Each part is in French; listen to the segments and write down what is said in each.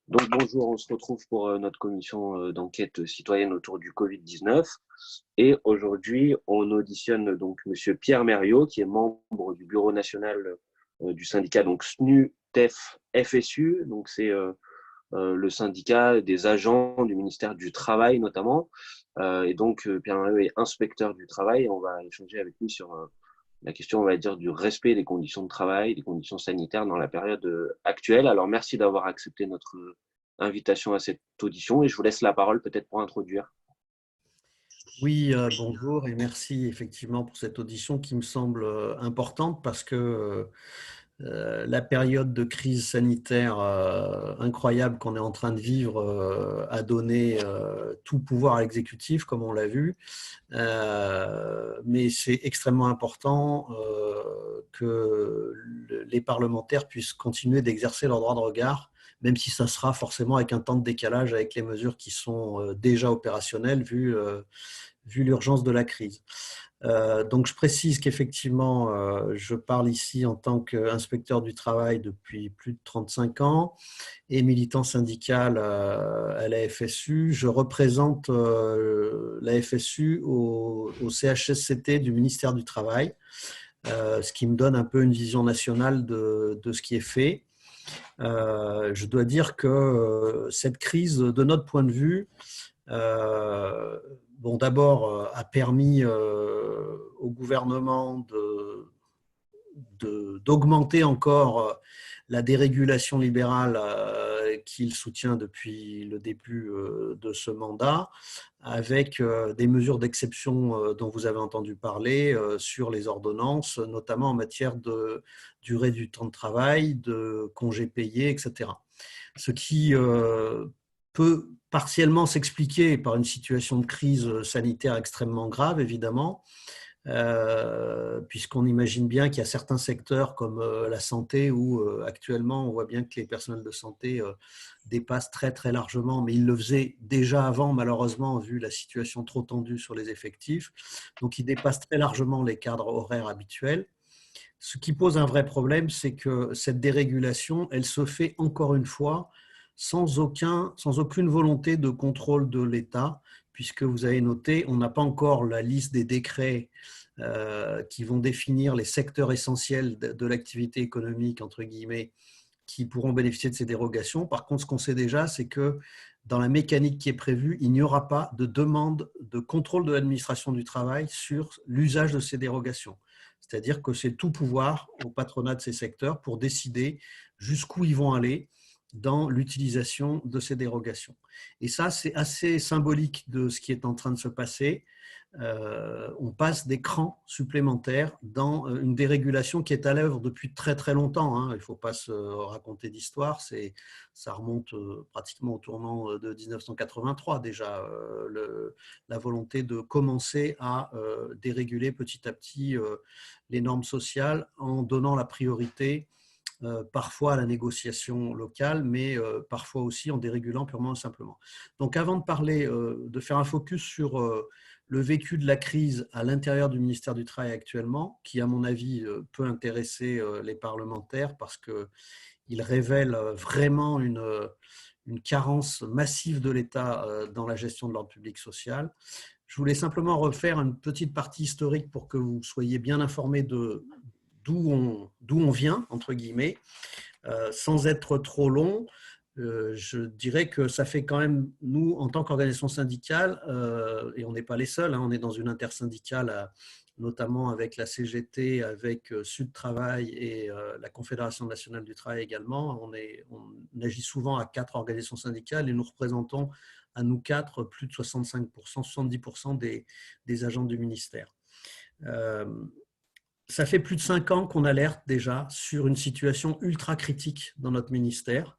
Donc bonjour, on se retrouve pour notre commission d'enquête citoyenne autour du Covid-19. Et aujourd'hui, on auditionne donc Monsieur Pierre Mériot, qui est membre du bureau national du syndicat donc SNU-TEF FSU. Donc c'est le syndicat des agents du ministère du Travail notamment. Et donc Pierre Mériot est inspecteur du travail. Et on va échanger avec lui sur la question, on va dire, du respect des conditions de travail, des conditions sanitaires dans la période actuelle. Alors, merci d'avoir accepté notre invitation à cette audition et je vous laisse la parole peut-être pour introduire. Oui, bonjour et merci effectivement pour cette audition qui me semble importante parce que la période de crise sanitaire incroyable qu'on est en train de vivre a donné tout pouvoir à l'exécutif, comme on l'a vu. Mais c'est extrêmement important que les parlementaires puissent continuer d'exercer leur droit de regard, même si ça sera forcément avec un temps de décalage avec les mesures qui sont déjà opérationnelles vu l'urgence de la crise. Donc je précise qu'effectivement, je parle ici en tant qu'inspecteur du travail depuis plus de 35 ans et militant syndical à la FSU. Je représente la FSU au CHSCT du ministère du Travail, ce qui me donne un peu une vision nationale de ce qui est fait. Je dois dire que cette crise, de notre point de vue, d'abord, a permis au gouvernement d'augmenter encore la dérégulation libérale qu'il soutient depuis le début de ce mandat, avec des mesures d'exception dont vous avez entendu parler sur les ordonnances, notamment en matière de durée du temps de travail, de congés payés, etc. Ce qui peut partiellement s'expliquer par une situation de crise sanitaire extrêmement grave, évidemment, puisqu'on imagine bien qu'il y a certains secteurs comme la santé où actuellement on voit bien que les personnels de santé dépassent très très largement, mais ils le faisaient déjà avant malheureusement vu la situation trop tendue sur les effectifs, donc ils dépassent très largement les cadres horaires habituels. Ce qui pose un vrai problème, c'est que cette dérégulation, elle se fait encore une fois sans aucune volonté de contrôle de l'État, puisque vous avez noté, on n'a pas encore la liste des décrets qui vont définir les secteurs essentiels de l'activité économique, entre guillemets, qui pourront bénéficier de ces dérogations. Par contre, ce qu'on sait déjà, c'est que dans la mécanique qui est prévue, il n'y aura pas de demande de contrôle de l'administration du travail sur l'usage de ces dérogations. C'est-à-dire que c'est tout pouvoir au patronat de ces secteurs pour décider jusqu'où ils vont aller dans l'utilisation de ces dérogations. Et ça, c'est assez symbolique de ce qui est en train de se passer. On passe des crans supplémentaires dans une dérégulation qui est à l'œuvre depuis très très longtemps. Hein. Il ne faut pas se raconter d'histoire, ça remonte pratiquement au tournant de 1983 déjà, la volonté de commencer à déréguler petit à petit les normes sociales en donnant la priorité parfois à la négociation locale, mais parfois aussi en dérégulant purement et simplement. Donc avant de parler, de faire un focus sur le vécu de la crise à l'intérieur du ministère du Travail actuellement, qui à mon avis peut intéresser les parlementaires parce qu'il révèle vraiment une carence massive de l'État dans la gestion de l'ordre public social. Je voulais simplement refaire une petite partie historique pour que vous soyez bien informés d'où on vient, entre guillemets, sans être trop long. Je dirais que ça fait quand même, nous, en tant qu'organisation syndicale, et on n'est pas les seuls, hein, on est dans une intersyndicale, notamment avec la CGT, avec Sud Travail et la Confédération nationale du travail également. On agit souvent à 4 organisations syndicales et nous représentons à nous 4 plus de 65%, 70% des agents du ministère. Ça fait plus de 5 ans qu'on alerte déjà sur une situation ultra critique dans notre ministère,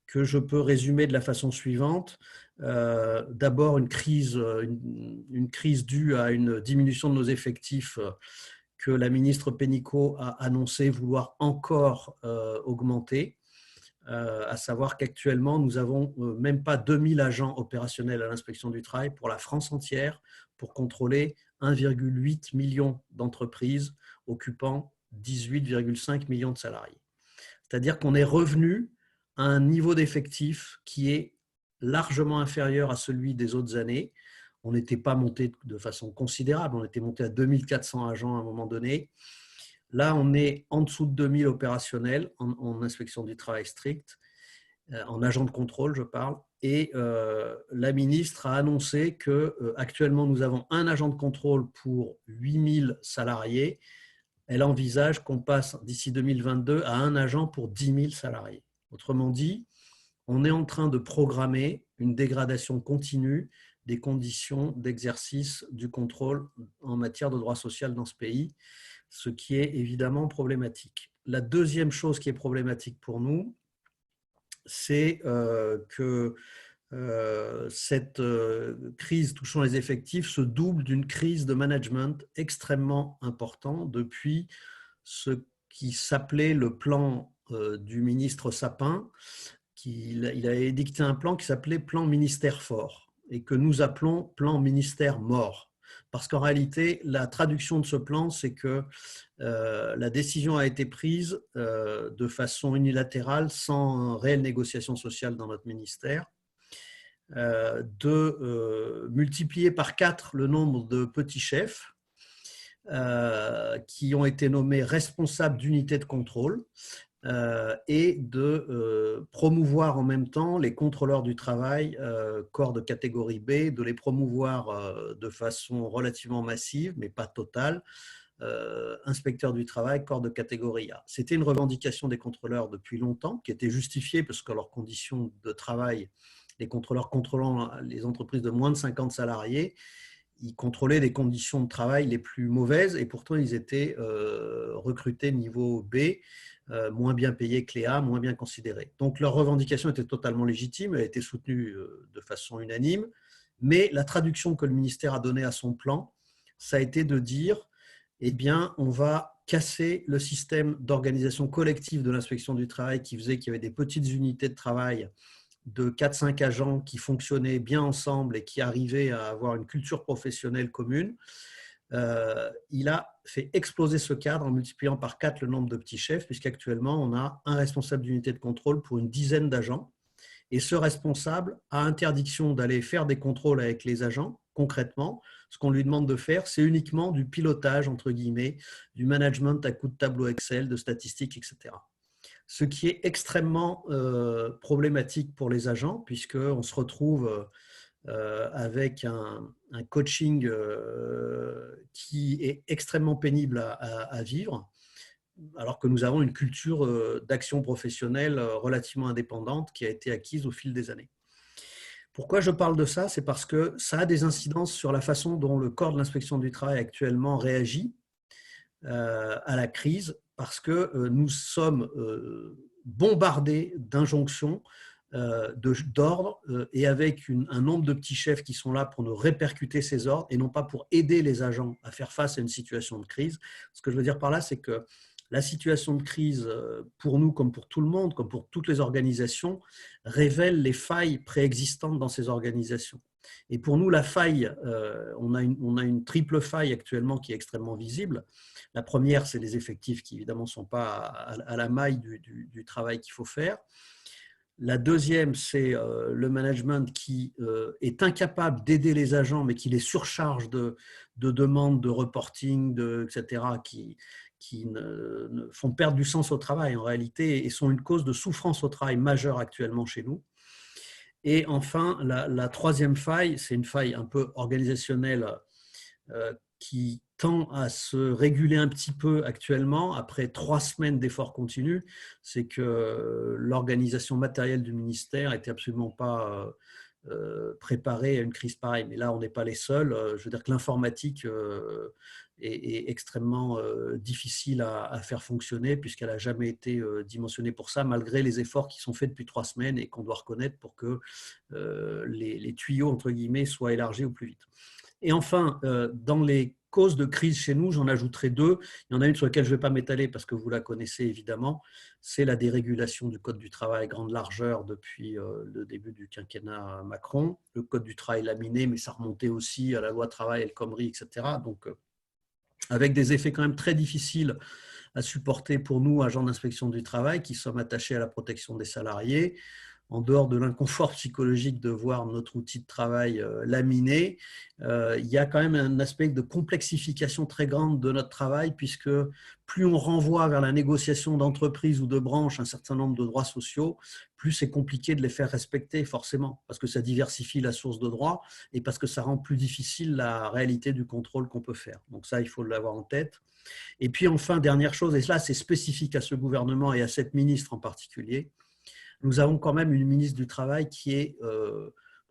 que je peux résumer de la façon suivante. D'abord, une crise due à une diminution de nos effectifs que la ministre Pénicaud a annoncé vouloir encore augmenter, à savoir qu'actuellement, nous n'avons même pas 2000 agents opérationnels à l'inspection du travail pour la France entière, pour contrôler 1,8 million d'entreprises occupant 18,5 millions de salariés. C'est-à-dire qu'on est revenu un niveau d'effectif qui est largement inférieur à celui des autres années. On n'était pas monté de façon considérable, on était monté à 2400 agents à un moment donné. Là, on est en dessous de 2000 opérationnels en inspection du travail strict, en agent de contrôle, je parle. Et la ministre a annoncé qu'actuellement, nous avons un agent de contrôle pour 8000 salariés. Elle envisage qu'on passe d'ici 2022 à un agent pour 10 000 salariés. Autrement dit, on est en train de programmer une dégradation continue des conditions d'exercice du contrôle en matière de droit social dans ce pays, ce qui est évidemment problématique. La deuxième chose qui est problématique pour nous, c'est que cette crise touchant les effectifs se double d'une crise de management extrêmement importante depuis ce qui s'appelait le plan du ministre Sapin. Il a édicté un plan qui s'appelait plan ministère fort et que nous appelons plan ministère mort. Parce qu'en réalité, la traduction de ce plan, c'est que la décision a été prise de façon unilatérale, sans réelle négociation sociale dans notre ministère, de multiplier par 4 le nombre de petits chefs qui ont été nommés responsables d'unités de contrôle et de promouvoir en même temps les contrôleurs du travail, corps de catégorie B, de les promouvoir de façon relativement massive, mais pas totale, inspecteurs du travail, corps de catégorie A. C'était une revendication des contrôleurs depuis longtemps, qui était justifiée parce que leurs conditions de travail, les contrôleurs contrôlant les entreprises de moins de 50 salariés, ils contrôlaient les conditions de travail les plus mauvaises et pourtant ils étaient recrutés niveau B, moins bien payés que les A, moins bien considérés. Donc leur revendication était totalement légitime, elle a été soutenue de façon unanime, mais la traduction que le ministère a donnée à son plan, ça a été de dire eh bien, on va casser le système d'organisation collective de l'inspection du travail qui faisait qu'il y avait des petites unités de travail de 4-5 agents qui fonctionnaient bien ensemble et qui arrivaient à avoir une culture professionnelle commune. Il a fait exploser ce cadre en multipliant par 4 le nombre de petits chefs, puisqu'actuellement, on a un responsable d'unité de contrôle pour une dizaine d'agents. Et ce responsable a interdiction d'aller faire des contrôles avec les agents. Concrètement, ce qu'on lui demande de faire, c'est uniquement du pilotage, entre guillemets, du management à coup de tableau Excel, de statistiques, etc. Ce qui est extrêmement problématique pour les agents, puisqu'on se retrouve avec un coaching qui est extrêmement pénible à vivre, alors que nous avons une culture d'action professionnelle relativement indépendante qui a été acquise au fil des années. Pourquoi je parle de ça? C'est parce que ça a des incidences sur la façon dont le corps de l'inspection du travail actuellement réagit à la crise, parce que nous sommes bombardés d'injonctions, d'ordres, et avec un nombre de petits chefs qui sont là pour nous répercuter ces ordres et non pas pour aider les agents à faire face à une situation de crise. Ce que je veux dire par là, c'est que la situation de crise, pour nous comme pour tout le monde, comme pour toutes les organisations, révèle les failles préexistantes dans ces organisations. Et pour nous, la faille, on a une triple faille actuellement qui est extrêmement visible. La première, c'est les effectifs qui, évidemment, ne sont pas à la maille du travail qu'il faut faire. La deuxième, c'est le management qui est incapable d'aider les agents, mais qui les surcharge de demandes, de reporting, etc., qui ne font perdre du sens au travail en réalité et sont une cause de souffrance au travail majeure actuellement chez nous. Et enfin, la troisième faille, c'est une faille un peu organisationnelle qui tend à se réguler un petit peu actuellement après 3 semaines d'efforts continus. C'est que l'organisation matérielle du ministère n'était absolument pas préparée à une crise pareille. Mais là, on n'est pas les seuls. Je veux dire que l'informatique est extrêmement difficile à faire fonctionner puisqu'elle n'a jamais été dimensionnée pour ça, malgré les efforts qui sont faits depuis 3 semaines et qu'on doit reconnaître pour que les tuyaux, entre guillemets, soient élargis au plus vite. Et enfin, dans les causes de crise chez nous, j'en ajouterai 2. Il y en a une sur laquelle je ne vais pas m'étaler parce que vous la connaissez évidemment. C'est la dérégulation du Code du travail à grande largeur depuis le début du quinquennat Macron. Le Code du travail laminé, mais ça remontait aussi à la loi travail, El Khomri, etc. Donc, avec des effets quand même très difficiles à supporter pour nous, agents d'inspection du travail, qui sommes attachés à la protection des salariés. En dehors de l'inconfort psychologique de voir notre outil de travail laminé, il y a quand même un aspect de complexification très grande de notre travail, puisque plus on renvoie vers la négociation d'entreprise ou de branche un certain nombre de droits sociaux, plus c'est compliqué de les faire respecter forcément, parce que ça diversifie la source de droit et parce que ça rend plus difficile la réalité du contrôle qu'on peut faire. Donc ça, il faut l'avoir en tête. Et puis enfin, dernière chose, et là c'est spécifique à ce gouvernement et à cette ministre en particulier, nous avons quand même une ministre du Travail qui est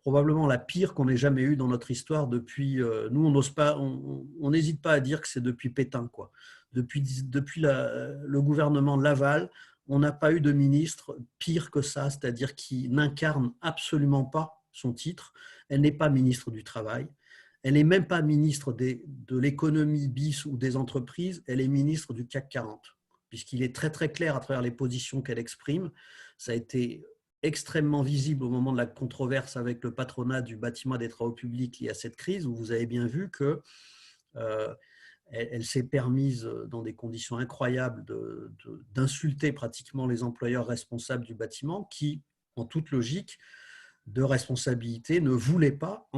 probablement la pire qu'on ait jamais eue dans notre histoire depuis. Nous, on n'hésite pas à dire que c'est depuis Pétain, quoi. Depuis le gouvernement de Laval, on n'a pas eu de ministre pire que ça, c'est-à-dire qui n'incarne absolument pas son titre. Elle n'est pas ministre du Travail. Elle n'est même pas ministre de l'économie bis ou des entreprises. Elle est ministre du CAC 40, puisqu'il est très très clair à travers les positions qu'elle exprime. Ça a été extrêmement visible au moment de la controverse avec le patronat du bâtiment des travaux publics lié à cette crise, où vous avez bien vu que elle s'est permise, dans des conditions incroyables, d'insulter pratiquement les employeurs responsables du bâtiment qui, en toute logique de responsabilité, ne voulaient pas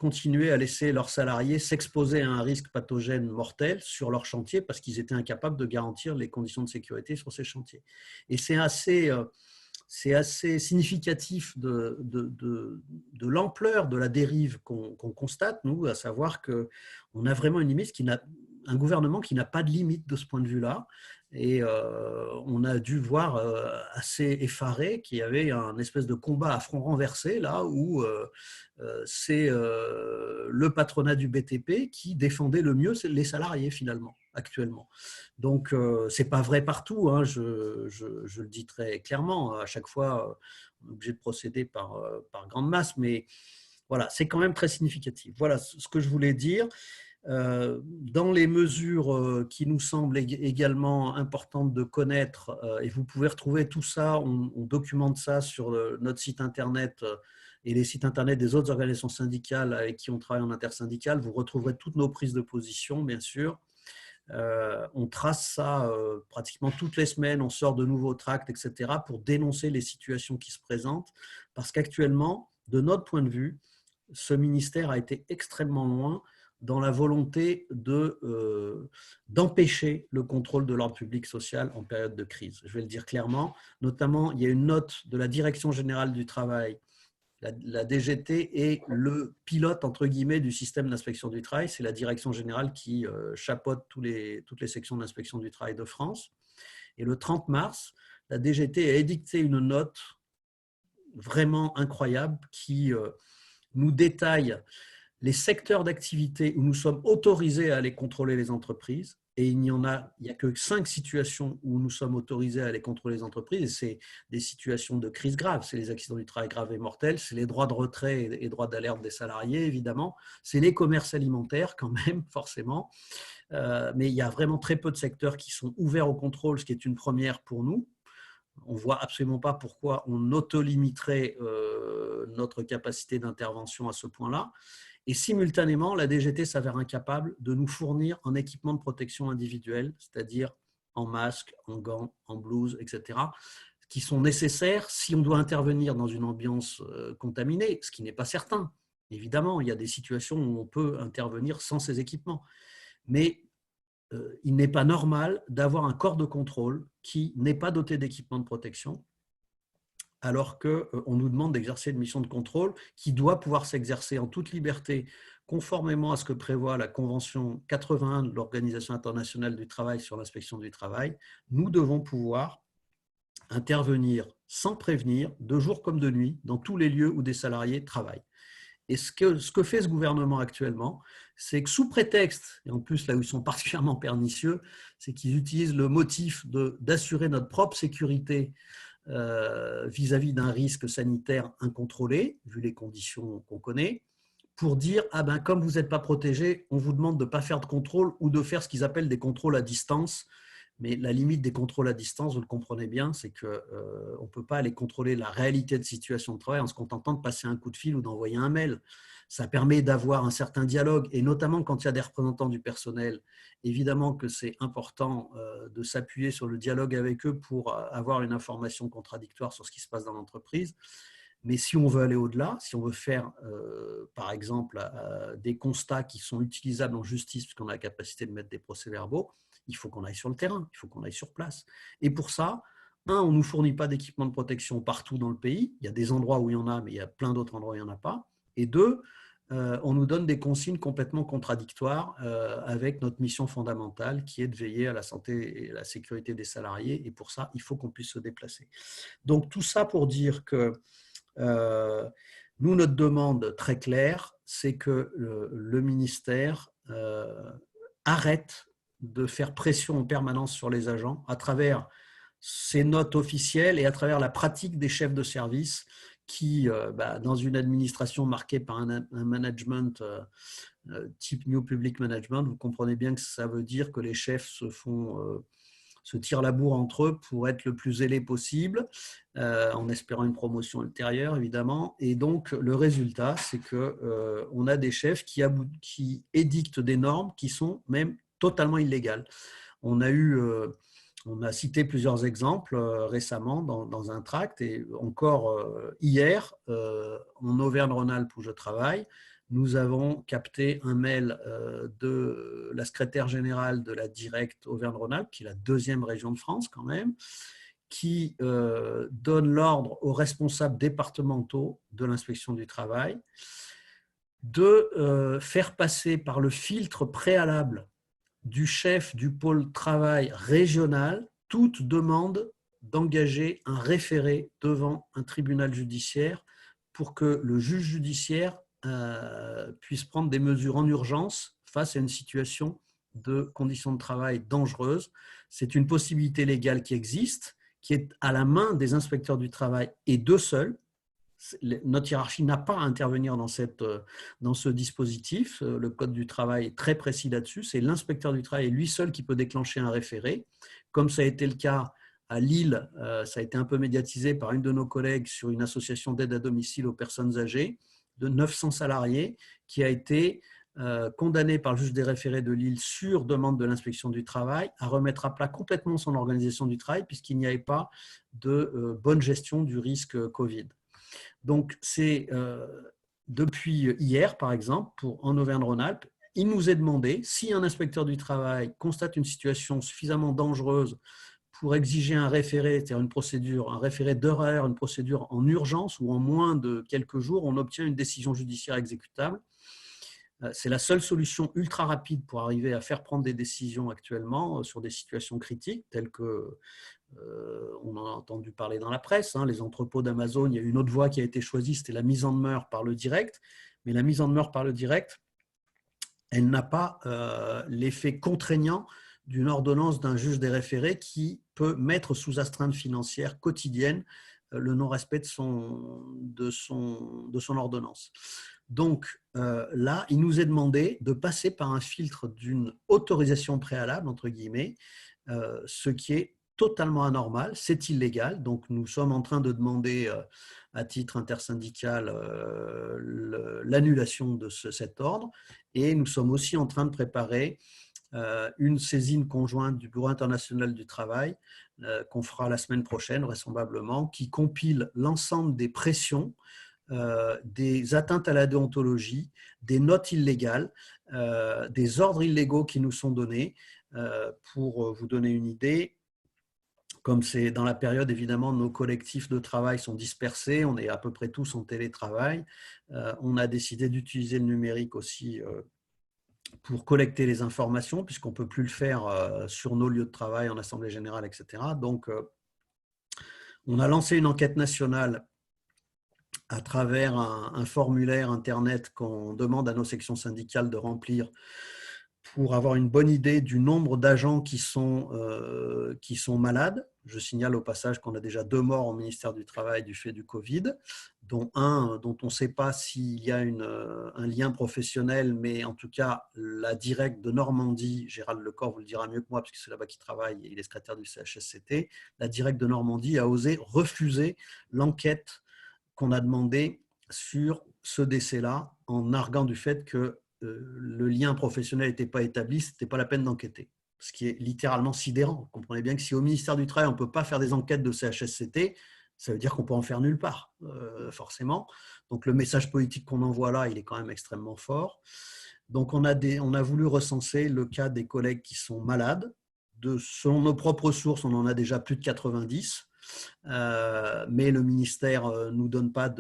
continuer à laisser leurs salariés s'exposer à un risque pathogène mortel sur leur chantier parce qu'ils étaient incapables de garantir les conditions de sécurité sur ces chantiers. Et c'est assez significatif de l'ampleur de la dérive qu'on constate, nous, à savoir qu'on a vraiment un gouvernement qui n'a pas de limite de ce point de vue-là. Et on a dû voir assez effaré qu'il y avait un espèce de combat à front renversé, là où c'est le patronat du BTP qui défendait le mieux les salariés, finalement, actuellement. Donc, ce n'est pas vrai partout, hein, je le dis très clairement. À chaque fois, on est obligé de procéder par grande masse, mais voilà, c'est quand même très significatif. Voilà ce que je voulais dire. Dans les mesures qui nous semblent également importantes de connaître, et vous pouvez retrouver tout ça, on documente ça sur notre site internet et les sites internet des autres organisations syndicales avec qui on travaille en intersyndical, vous retrouverez toutes nos prises de position, bien sûr. On trace ça pratiquement toutes les semaines, on sort de nouveaux tracts, etc., pour dénoncer les situations qui se présentent, parce qu'actuellement, de notre point de vue, ce ministère a été extrêmement loin dans la volonté d'empêcher le contrôle de l'ordre public social en période de crise. Je vais le dire clairement. Notamment, il y a une note de la Direction générale du travail, la DGT, est le pilote, entre guillemets, du système d'inspection du travail. C'est la Direction générale qui chapeaute toutes les sections d'inspection du travail de France. Et le 30 mars, la DGT a édicté une note vraiment incroyable qui nous détaille les secteurs d'activité où nous sommes autorisés à aller contrôler les entreprises, et il n'y a que 5 situations où nous sommes autorisés à aller contrôler les entreprises, et c'est des situations de crise grave, c'est les accidents du travail graves et mortels, c'est les droits de retrait et droits d'alerte des salariés, évidemment, c'est les commerces alimentaires quand même, forcément, mais il y a vraiment très peu de secteurs qui sont ouverts au contrôle, ce qui est une première pour nous. On ne voit absolument pas pourquoi on autolimiterait notre capacité d'intervention à ce point-là. Et simultanément, la DGT s'avère incapable de nous fournir un équipement de protection individuelle, c'est-à-dire en masque, en gants, en blouse, etc., qui sont nécessaires si on doit intervenir dans une ambiance contaminée, ce qui n'est pas certain. Évidemment, il y a des situations où on peut intervenir sans ces équipements. Mais il n'est pas normal d'avoir un corps de contrôle qui n'est pas doté d'équipements de protection, alors qu'on nous demande d'exercer une mission de contrôle qui doit pouvoir s'exercer en toute liberté, conformément à ce que prévoit la Convention 81 de l'Organisation internationale du travail sur l'inspection du travail. Nous devons pouvoir intervenir sans prévenir, de jour comme de nuit, dans tous les lieux où des salariés travaillent. Et ce que fait ce gouvernement actuellement, c'est que sous prétexte, et en plus là où ils sont particulièrement pernicieux, c'est qu'ils utilisent le motif d'assurer notre propre sécurité vis-à-vis d'un risque sanitaire incontrôlé, vu les conditions qu'on connaît, pour dire ah ben, comme vous n'êtes pas protégé, on vous demande de ne pas faire de contrôle ou de faire ce qu'ils appellent des contrôles à distance, Mais la limite des contrôles à distance, vous le comprenez bien, c'est qu'on ne peut pas aller contrôler la réalité de situation de travail en se contentant de passer un coup de fil ou d'envoyer un mail. Ça permet d'avoir un certain dialogue, et notamment quand il y a des représentants du personnel, évidemment que c'est important de s'appuyer sur le dialogue avec eux pour avoir une information contradictoire sur ce qui se passe dans l'entreprise. Mais si on veut aller au-delà, si on veut faire, par exemple, des constats qui sont utilisables en justice, puisqu'on a la capacité de mettre des procès-verbaux, il faut qu'on aille sur le terrain, il faut qu'on aille sur place. Et pour ça, on ne nous fournit pas d'équipement de protection partout dans le pays. Il y a des endroits où il y en a, mais il y a plein d'autres endroits où il n'y en a pas. Et deux, on nous donne des consignes complètement contradictoires avec notre mission fondamentale qui est de veiller à la santé et à la sécurité des salariés. Et pour ça, il faut qu'on puisse se déplacer. Donc tout ça pour dire que nous, notre demande très claire, c'est que le ministère arrête de faire pression en permanence sur les agents à travers ses notes officielles et à travers la pratique des chefs de service qui, dans une administration marquée par un management type New Public Management, vous comprenez bien que ça veut dire que les chefs se tirent la bourre entre eux pour être le plus zélé possible, en espérant une promotion ultérieure, évidemment. Et donc, le résultat, c'est qu'on a des chefs qui édictent des normes qui sont même totalement illégales. On a cité plusieurs exemples récemment dans un tract, et encore hier, en Auvergne-Rhône-Alpes où je travaille, nous avons capté un mail de la secrétaire générale de la Directe Auvergne-Rhône-Alpes, qui est la deuxième région de France quand même, qui donne l'ordre aux responsables départementaux de l'inspection du travail de faire passer par le filtre préalable du chef du pôle travail régional toute demande d'engager un référé devant un tribunal judiciaire pour que le juge judiciaire puisse prendre des mesures en urgence face à une situation de conditions de travail dangereuses. C'est une possibilité légale qui existe, qui est à la main des inspecteurs du travail et d'eux seuls. Notre hiérarchie n'a pas à intervenir dans ce dispositif. Le Code du travail est très précis là-dessus. C'est l'inspecteur du travail lui seul qui peut déclencher un référé. Comme ça a été le cas à Lille, ça a été un peu médiatisé par une de nos collègues sur une association d'aide à domicile aux personnes âgées de 900 salariés qui a été condamné par le juge des référés de Lille sur demande de l'inspection du travail à remettre à plat complètement son organisation du travail puisqu'il n'y avait pas de bonne gestion du risque Covid. Donc, c'est depuis hier, par exemple, en Auvergne-Rhône-Alpes, il nous est demandé, si un inspecteur du travail constate une situation suffisamment dangereuse pour exiger un référé, c'est-à-dire une procédure, un référé d'horaire, une procédure en urgence ou en moins de quelques jours, on obtient une décision judiciaire exécutable. C'est la seule solution ultra rapide pour arriver à faire prendre des décisions actuellement sur des situations critiques, telles que on en a entendu parler dans la presse, les entrepôts d'Amazon. Il y a une autre voie qui a été choisie, c'était la mise en demeure par le direct. Mais la mise en demeure par le direct, elle n'a pas l'effet contraignant d'une ordonnance d'un juge des référés qui peut mettre sous astreinte financière quotidienne le non-respect de son ordonnance. Donc là, il nous est demandé de passer par un filtre d'une autorisation préalable, entre guillemets, ce qui est totalement anormal, c'est illégal. Donc nous sommes en train de demander à titre intersyndical l'annulation de cet ordre, et nous sommes aussi en train de préparer une saisine conjointe du Bureau international du travail qu'on fera la semaine prochaine vraisemblablement, qui compile l'ensemble des pressions, des atteintes à la déontologie, des notes illégales, des ordres illégaux qui nous sont donnés. Pour vous donner une idée, comme c'est dans la période, évidemment, nos collectifs de travail sont dispersés, on est à peu près tous en télétravail, on a décidé d'utiliser le numérique aussi pour collecter les informations, puisqu'on ne peut plus le faire sur nos lieux de travail, en assemblée générale, etc. Donc, on a lancé une enquête nationale à travers un formulaire Internet qu'on demande à nos sections syndicales de remplir pour avoir une bonne idée du nombre d'agents qui sont malades, Je signale au passage qu'on a déjà 2 morts au ministère du Travail du fait du Covid, dont un dont on ne sait pas s'il y a un lien professionnel, mais en tout cas, la directe de Normandie, Gérald Lecor vous le dira mieux que moi, parce que c'est là-bas qu'il travaille et il est secrétaire du CHSCT, la directe de Normandie a osé refuser l'enquête qu'on a demandée sur ce décès-là, en arguant du fait que le lien professionnel n'était pas établi, ce n'était pas la peine d'enquêter. Ce qui est littéralement sidérant. Vous comprenez bien que si au ministère du Travail, on ne peut pas faire des enquêtes de CHSCT, ça veut dire qu'on peut en faire nulle part, forcément. Donc le message politique qu'on envoie là, il est quand même extrêmement fort. Donc on a voulu recenser le cas des collègues qui sont malades. Selon nos propres sources, on en a déjà plus de 90. Mais le ministère nous donne pas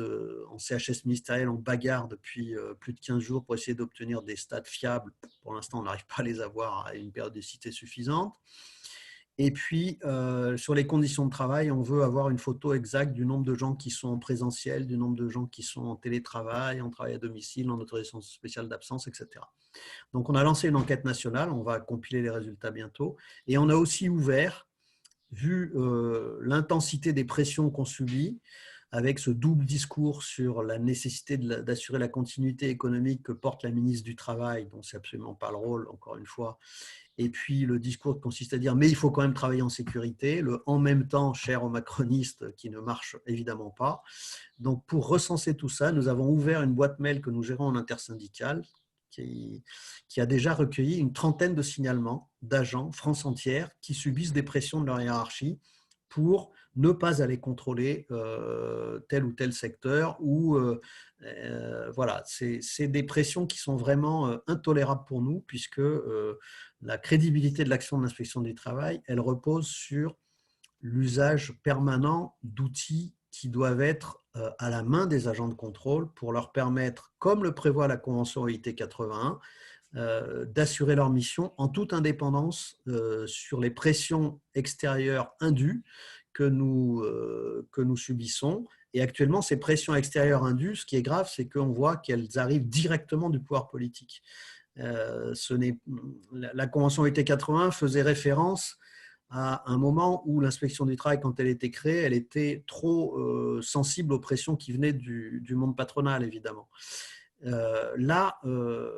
en CHS ministériel, on bagarre depuis plus de 15 jours pour essayer d'obtenir des stats fiables. Pour l'instant, on n'arrive pas à les avoir à une périodicité suffisante. Et puis, sur les conditions de travail, on veut avoir une photo exacte du nombre de gens qui sont en présentiel, du nombre de gens qui sont en télétravail, en travail à domicile, en autorisation spéciale d'absence, etc. Donc, on a lancé une enquête nationale, on va compiler les résultats bientôt. Et on a aussi ouvert, vu l'intensité des pressions qu'on subit, avec ce double discours sur la nécessité d'assurer la continuité économique que porte la ministre du Travail, dont ce n'est absolument pas le rôle, encore une fois, et puis le discours qui consiste à dire mais il faut quand même travailler en sécurité, le en même temps cher aux macronistes qui ne marche évidemment pas. Donc pour recenser tout ça, nous avons ouvert une boîte mail que nous gérons en intersyndicale qui a déjà recueilli une trentaine de signalements d'agents France entière qui subissent des pressions de leur hiérarchie pour ne pas aller contrôler tel ou tel secteur. Voilà, c'est des pressions qui sont vraiment intolérables pour nous, puisque la crédibilité de l'action de l'inspection du travail, elle repose sur l'usage permanent d'outils qui doivent être à la main des agents de contrôle pour leur permettre, comme le prévoit la Convention OIT 81, d'assurer leur mission en toute indépendance sur les pressions extérieures indues que nous subissons. Et actuellement, ces pressions extérieures indues, ce qui est grave, c'est qu'on voit qu'elles arrivent directement du pouvoir politique. La Convention OIT 81 faisait référence à un moment où l'inspection du travail, quand elle était créée, elle était trop sensible aux pressions qui venaient du monde patronal, évidemment. Là,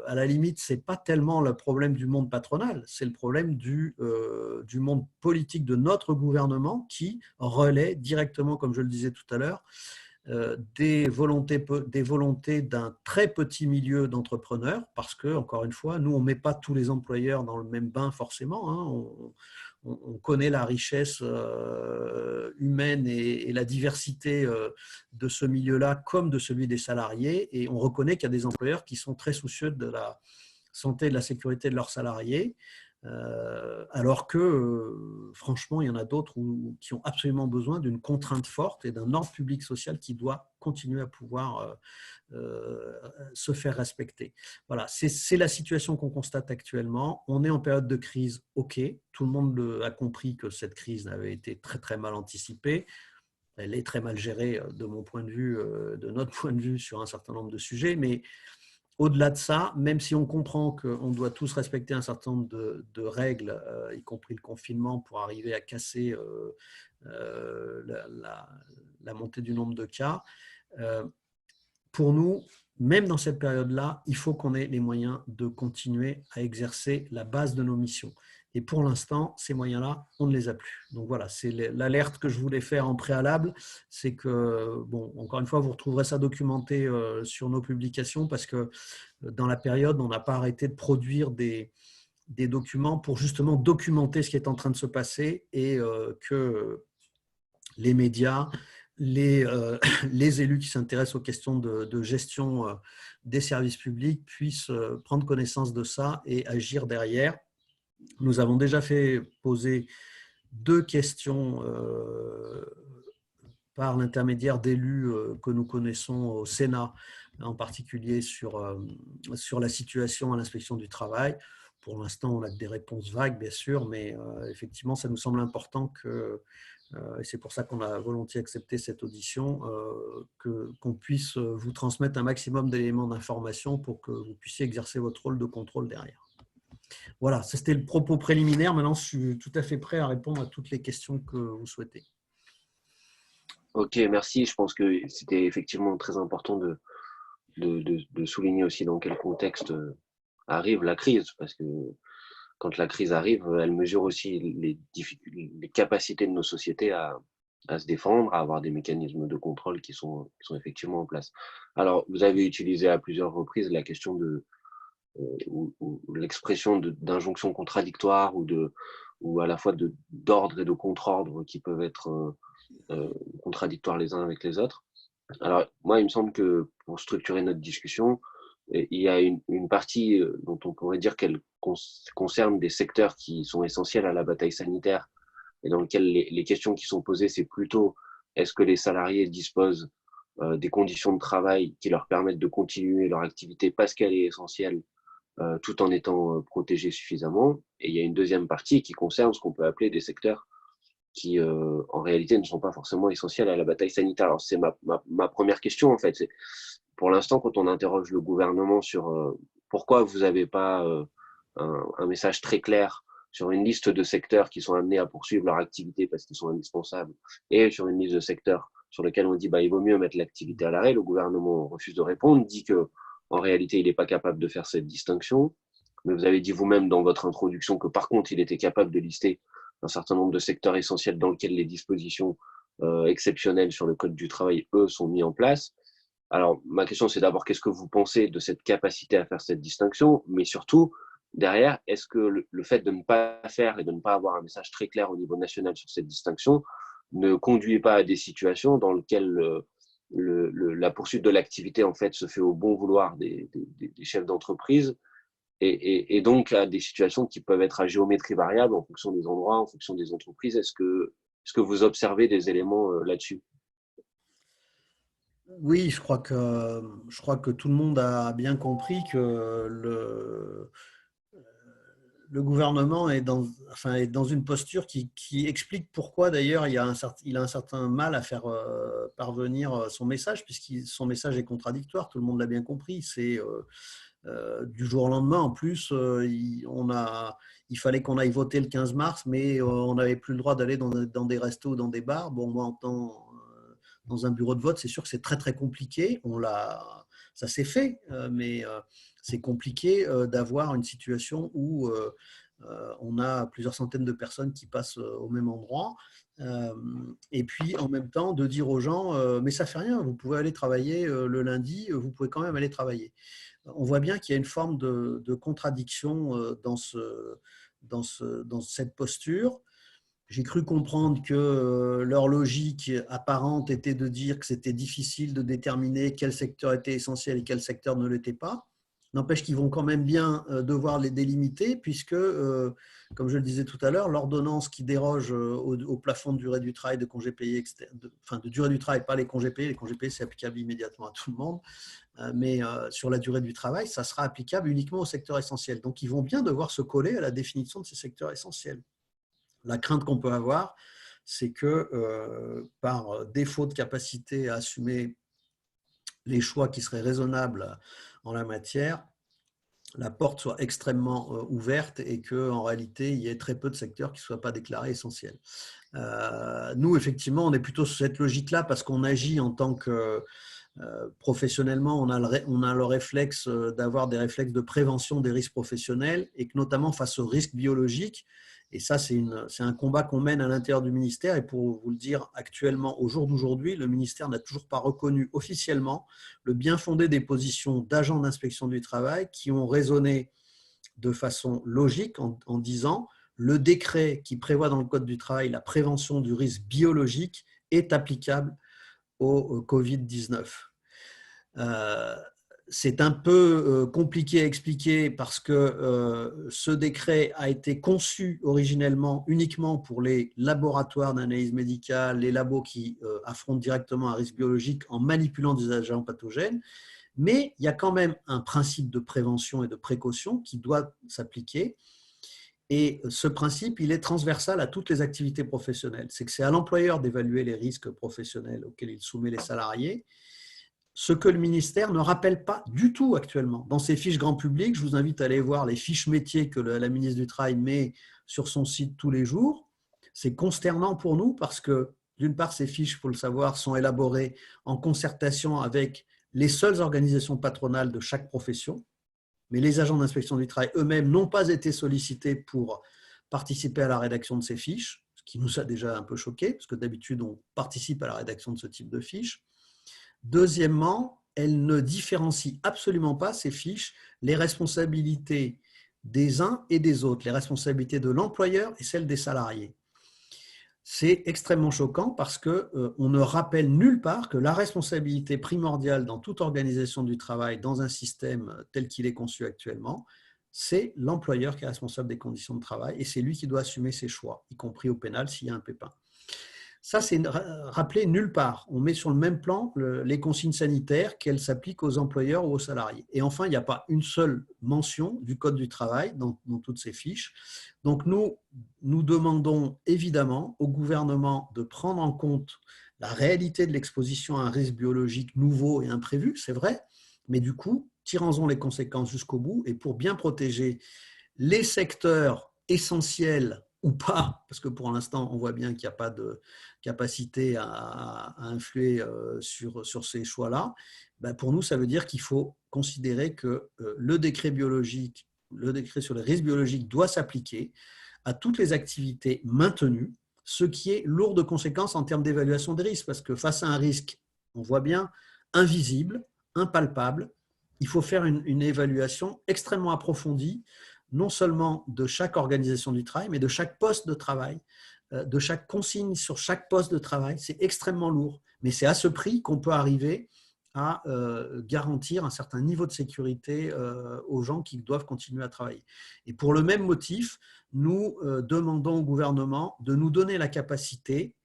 à la limite, ce n'est pas tellement le problème du monde patronal, c'est le problème du monde politique de notre gouvernement qui relaie directement, comme je le disais tout à l'heure, des volontés d'un très petit milieu d'entrepreneurs, parce que, encore une fois, nous, on ne met pas tous les employeurs dans le même bain forcément. On connaît la richesse humaine et la diversité de ce milieu-là comme de celui des salariés, et on reconnaît qu'il y a des employeurs qui sont très soucieux de la santé et de la sécurité de leurs salariés, alors que, franchement, il y en a d'autres qui ont absolument besoin d'une contrainte forte et d'un ordre public social qui doit continuer à pouvoir se faire respecter. Voilà, c'est la situation qu'on constate actuellement. On est en période de crise, ok, tout le monde a compris que cette crise avait été très très mal anticipée. Elle est très mal gérée de mon point de vue, de notre point de vue sur un certain nombre de sujets, mais au-delà de ça, même si on comprend qu'on doit tous respecter un certain nombre de règles, y compris le confinement, pour arriver à casser la montée du nombre de cas, pour nous, même dans cette période-là, il faut qu'on ait les moyens de continuer à exercer la base de nos missions. Et pour l'instant, ces moyens-là, on ne les a plus. Donc voilà, c'est l'alerte que je voulais faire en préalable. C'est que, bon, encore une fois, vous retrouverez ça documenté sur nos publications, parce que dans la période, on n'a pas arrêté de produire des documents pour justement documenter ce qui est en train de se passer, et que les médias, les élus qui s'intéressent aux questions de gestion des services publics puissent prendre connaissance de ça et agir derrière. Nous avons déjà fait poser 2 questions par l'intermédiaire d'élus que nous connaissons au Sénat, en particulier sur la situation à l'inspection du travail. Pour l'instant, on a des réponses vagues, bien sûr, mais effectivement, ça nous semble important et c'est pour ça qu'on a volontiers accepté cette audition, qu'on puisse vous transmettre un maximum d'éléments d'information pour que vous puissiez exercer votre rôle de contrôle derrière. Voilà, c'était le propos préliminaire. Maintenant, je suis tout à fait prêt à répondre à toutes les questions que vous souhaitez. Ok, merci. Je pense que c'était effectivement très important de souligner aussi dans quel contexte arrive la crise, parce que quand la crise arrive, elle mesure aussi les capacités de nos sociétés à se défendre, à avoir des mécanismes de contrôle qui sont effectivement en place. Alors, vous avez utilisé à plusieurs reprises la question ou l'expression d'injonctions contradictoires ou à la fois d'ordre et de contre-ordre qui peuvent être contradictoires les uns avec les autres. Alors, moi, il me semble que pour structurer notre discussion, il y a une partie dont on pourrait dire qu'elle concerne des secteurs qui sont essentiels à la bataille sanitaire et dans lesquels les questions qui sont posées, c'est plutôt est-ce que les salariés disposent des conditions de travail qui leur permettent de continuer leur activité parce qu'elle est essentielle tout en étant protégés suffisamment. Et il y a une deuxième partie qui concerne ce qu'on peut appeler des secteurs qui, en réalité, ne sont pas forcément essentiels à la bataille sanitaire. Alors, c'est ma première question, en fait. Pour l'instant, quand on interroge le gouvernement sur pourquoi vous n'avez pas un message très clair sur une liste de secteurs qui sont amenés à poursuivre leur activité parce qu'ils sont indispensables, et sur une liste de secteurs sur lesquels on dit il vaut mieux mettre l'activité à l'arrêt, le gouvernement refuse de répondre, dit que en réalité, il n'est pas capable de faire cette distinction. Mais vous avez dit vous-même dans votre introduction que par contre, il était capable de lister un certain nombre de secteurs essentiels dans lesquels les dispositions exceptionnelles sur le Code du travail, eux, sont mises en place. Alors, ma question, c'est d'abord, qu'est-ce que vous pensez de cette capacité à faire cette distinction? Mais surtout, derrière, est-ce que le fait de ne pas faire et de ne pas avoir un message très clair au niveau national sur cette distinction ne conduit pas à des situations dans lesquelles la poursuite de l'activité, en fait, se fait au bon vouloir des chefs d'entreprise et donc à des situations qui peuvent être à géométrie variable en fonction des endroits, en fonction des entreprises? Est-ce que vous observez des éléments là-dessus? Oui, je crois que tout le monde a bien compris que le gouvernement est est dans une posture qui explique pourquoi d'ailleurs il a un certain mal à faire parvenir son message, puisque son message est contradictoire, tout le monde l'a bien compris. C'est du jour au lendemain, en plus, il fallait qu'on aille voter le 15 mars, mais on n'avait plus le droit d'aller dans des restos ou dans des bars. Bon, moi, en temps, dans un bureau de vote, c'est sûr que c'est très, très compliqué. Ça s'est fait, mais c'est compliqué d'avoir une situation où on a plusieurs centaines de personnes qui passent au même endroit. Et puis, en même temps, de dire aux gens, mais ça fait rien, vous pouvez aller travailler le lundi, vous pouvez quand même aller travailler. On voit bien qu'il y a une forme de contradiction dans cette posture. J'ai cru comprendre que leur logique apparente était de dire que c'était difficile de déterminer quel secteur était essentiel et quel secteur ne l'était pas. N'empêche qu'ils vont quand même bien devoir les délimiter puisque, comme je le disais tout à l'heure, l'ordonnance qui déroge au plafond de durée du travail, de congés payés, de durée du travail, pas les congés payés c'est applicable immédiatement à tout le monde, mais sur la durée du travail, ça sera applicable uniquement au secteur essentiel. Donc, ils vont bien devoir se coller à la définition de ces secteurs essentiels. La crainte qu'on peut avoir, c'est que par défaut de capacité à assumer les choix qui seraient raisonnables en la matière, la porte soit extrêmement ouverte et qu'en réalité, il y ait très peu de secteurs qui ne soient pas déclarés essentiels. Nous, effectivement, on est plutôt sur cette logique-là parce qu'on agit en tant que professionnellement, on a le réflexe d'avoir des réflexes de prévention des risques professionnels et que notamment face aux risques biologiques, et ça c'est un combat qu'on mène à l'intérieur du ministère, et pour vous le dire actuellement, au jour d'aujourd'hui, le ministère n'a toujours pas reconnu officiellement le bien fondé des positions d'agents d'inspection du travail qui ont raisonné de façon logique en disant le décret qui prévoit dans le Code du travail la prévention du risque biologique est applicable au Covid-19. C'est un peu compliqué à expliquer parce que ce décret a été conçu originellement uniquement pour les laboratoires d'analyse médicale, les labos qui affrontent directement un risque biologique en manipulant des agents pathogènes. Mais il y a quand même un principe de prévention et de précaution qui doit s'appliquer. Et ce principe, il est transversal à toutes les activités professionnelles. C'est que c'est à l'employeur d'évaluer les risques professionnels auxquels il soumet les salariés. ce que le ministère ne rappelle pas du tout actuellement. Dans ses fiches grand public, je vous invite à aller voir les fiches métiers que la ministre du Travail met sur son site tous les jours. C'est consternant pour nous parce que, d'une part, ces fiches, il faut le savoir, sont élaborées en concertation avec les seules organisations patronales de chaque profession. Mais les agents d'inspection du travail eux-mêmes n'ont pas été sollicités pour participer à la rédaction de ces fiches, ce qui nous a déjà un peu choqués, parce que d'habitude, on participe à la rédaction de ce type de fiches. Deuxièmement, elles ne différencient absolument pas, ces fiches, les responsabilités des uns et des autres, les responsabilités de l'employeur et celles des salariés. C'est extrêmement choquant parce qu'on ne rappelle nulle part que la responsabilité primordiale dans toute organisation du travail, dans un système tel qu'il est conçu actuellement, c'est l'employeur qui est responsable des conditions de travail et c'est lui qui doit assumer ses choix, y compris au pénal s'il y a un pépin. Ça, c'est rappelé nulle part. On met sur le même plan les consignes sanitaires qu'elles s'appliquent aux employeurs ou aux salariés. Et enfin, il n'y a pas une seule mention du Code du travail dans toutes ces fiches. Donc, nous demandons évidemment au gouvernement de prendre en compte la réalité de l'exposition à un risque biologique nouveau et imprévu, c'est vrai, mais du coup, tirons-en les conséquences jusqu'au bout et pour bien protéger les secteurs essentiels ou pas, parce que pour l'instant, on voit bien qu'il n'y a pas de capacité à influer sur ces choix-là, ben pour nous, ça veut dire qu'il faut considérer que le décret biologique, le décret sur les risques biologiques doit s'appliquer à toutes les activités maintenues, ce qui est lourd de conséquences en termes d'évaluation des risques, parce que face à un risque, on voit bien, invisible, impalpable, il faut faire une évaluation extrêmement approfondie non seulement de chaque organisation du travail, mais de chaque poste de travail, de chaque consigne sur chaque poste de travail. C'est extrêmement lourd, mais c'est à ce prix qu'on peut arriver à garantir un certain niveau de sécurité aux gens qui doivent continuer à travailler. Et pour le même motif, nous demandons au gouvernement de nous donner la capacité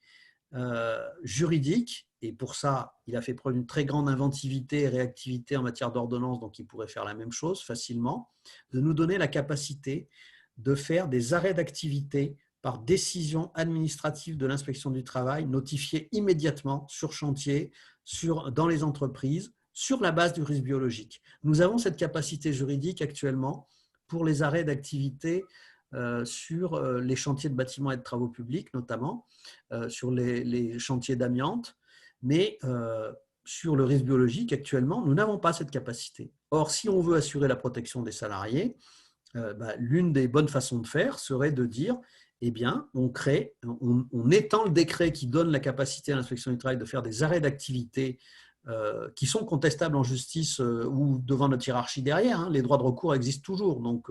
juridique, et pour ça, il a fait preuve d'une très grande inventivité et réactivité en matière d'ordonnance, donc il pourrait faire la même chose facilement, de nous donner la capacité de faire des arrêts d'activité par décision administrative de l'inspection du travail, notifiés immédiatement sur chantier, dans les entreprises, sur la base du risque biologique. Nous avons cette capacité juridique actuellement pour les arrêts d'activité sur les chantiers de bâtiments et de travaux publics, notamment, sur les chantiers d'amiante, mais sur le risque biologique, actuellement, nous n'avons pas cette capacité. Or, si on veut assurer la protection des salariés, l'une des bonnes façons de faire serait de dire, eh bien, on étend le décret qui donne la capacité à l'inspection du travail de faire des arrêts d'activité qui sont contestables en justice ou devant notre hiérarchie derrière. Hein. Les droits de recours existent toujours, donc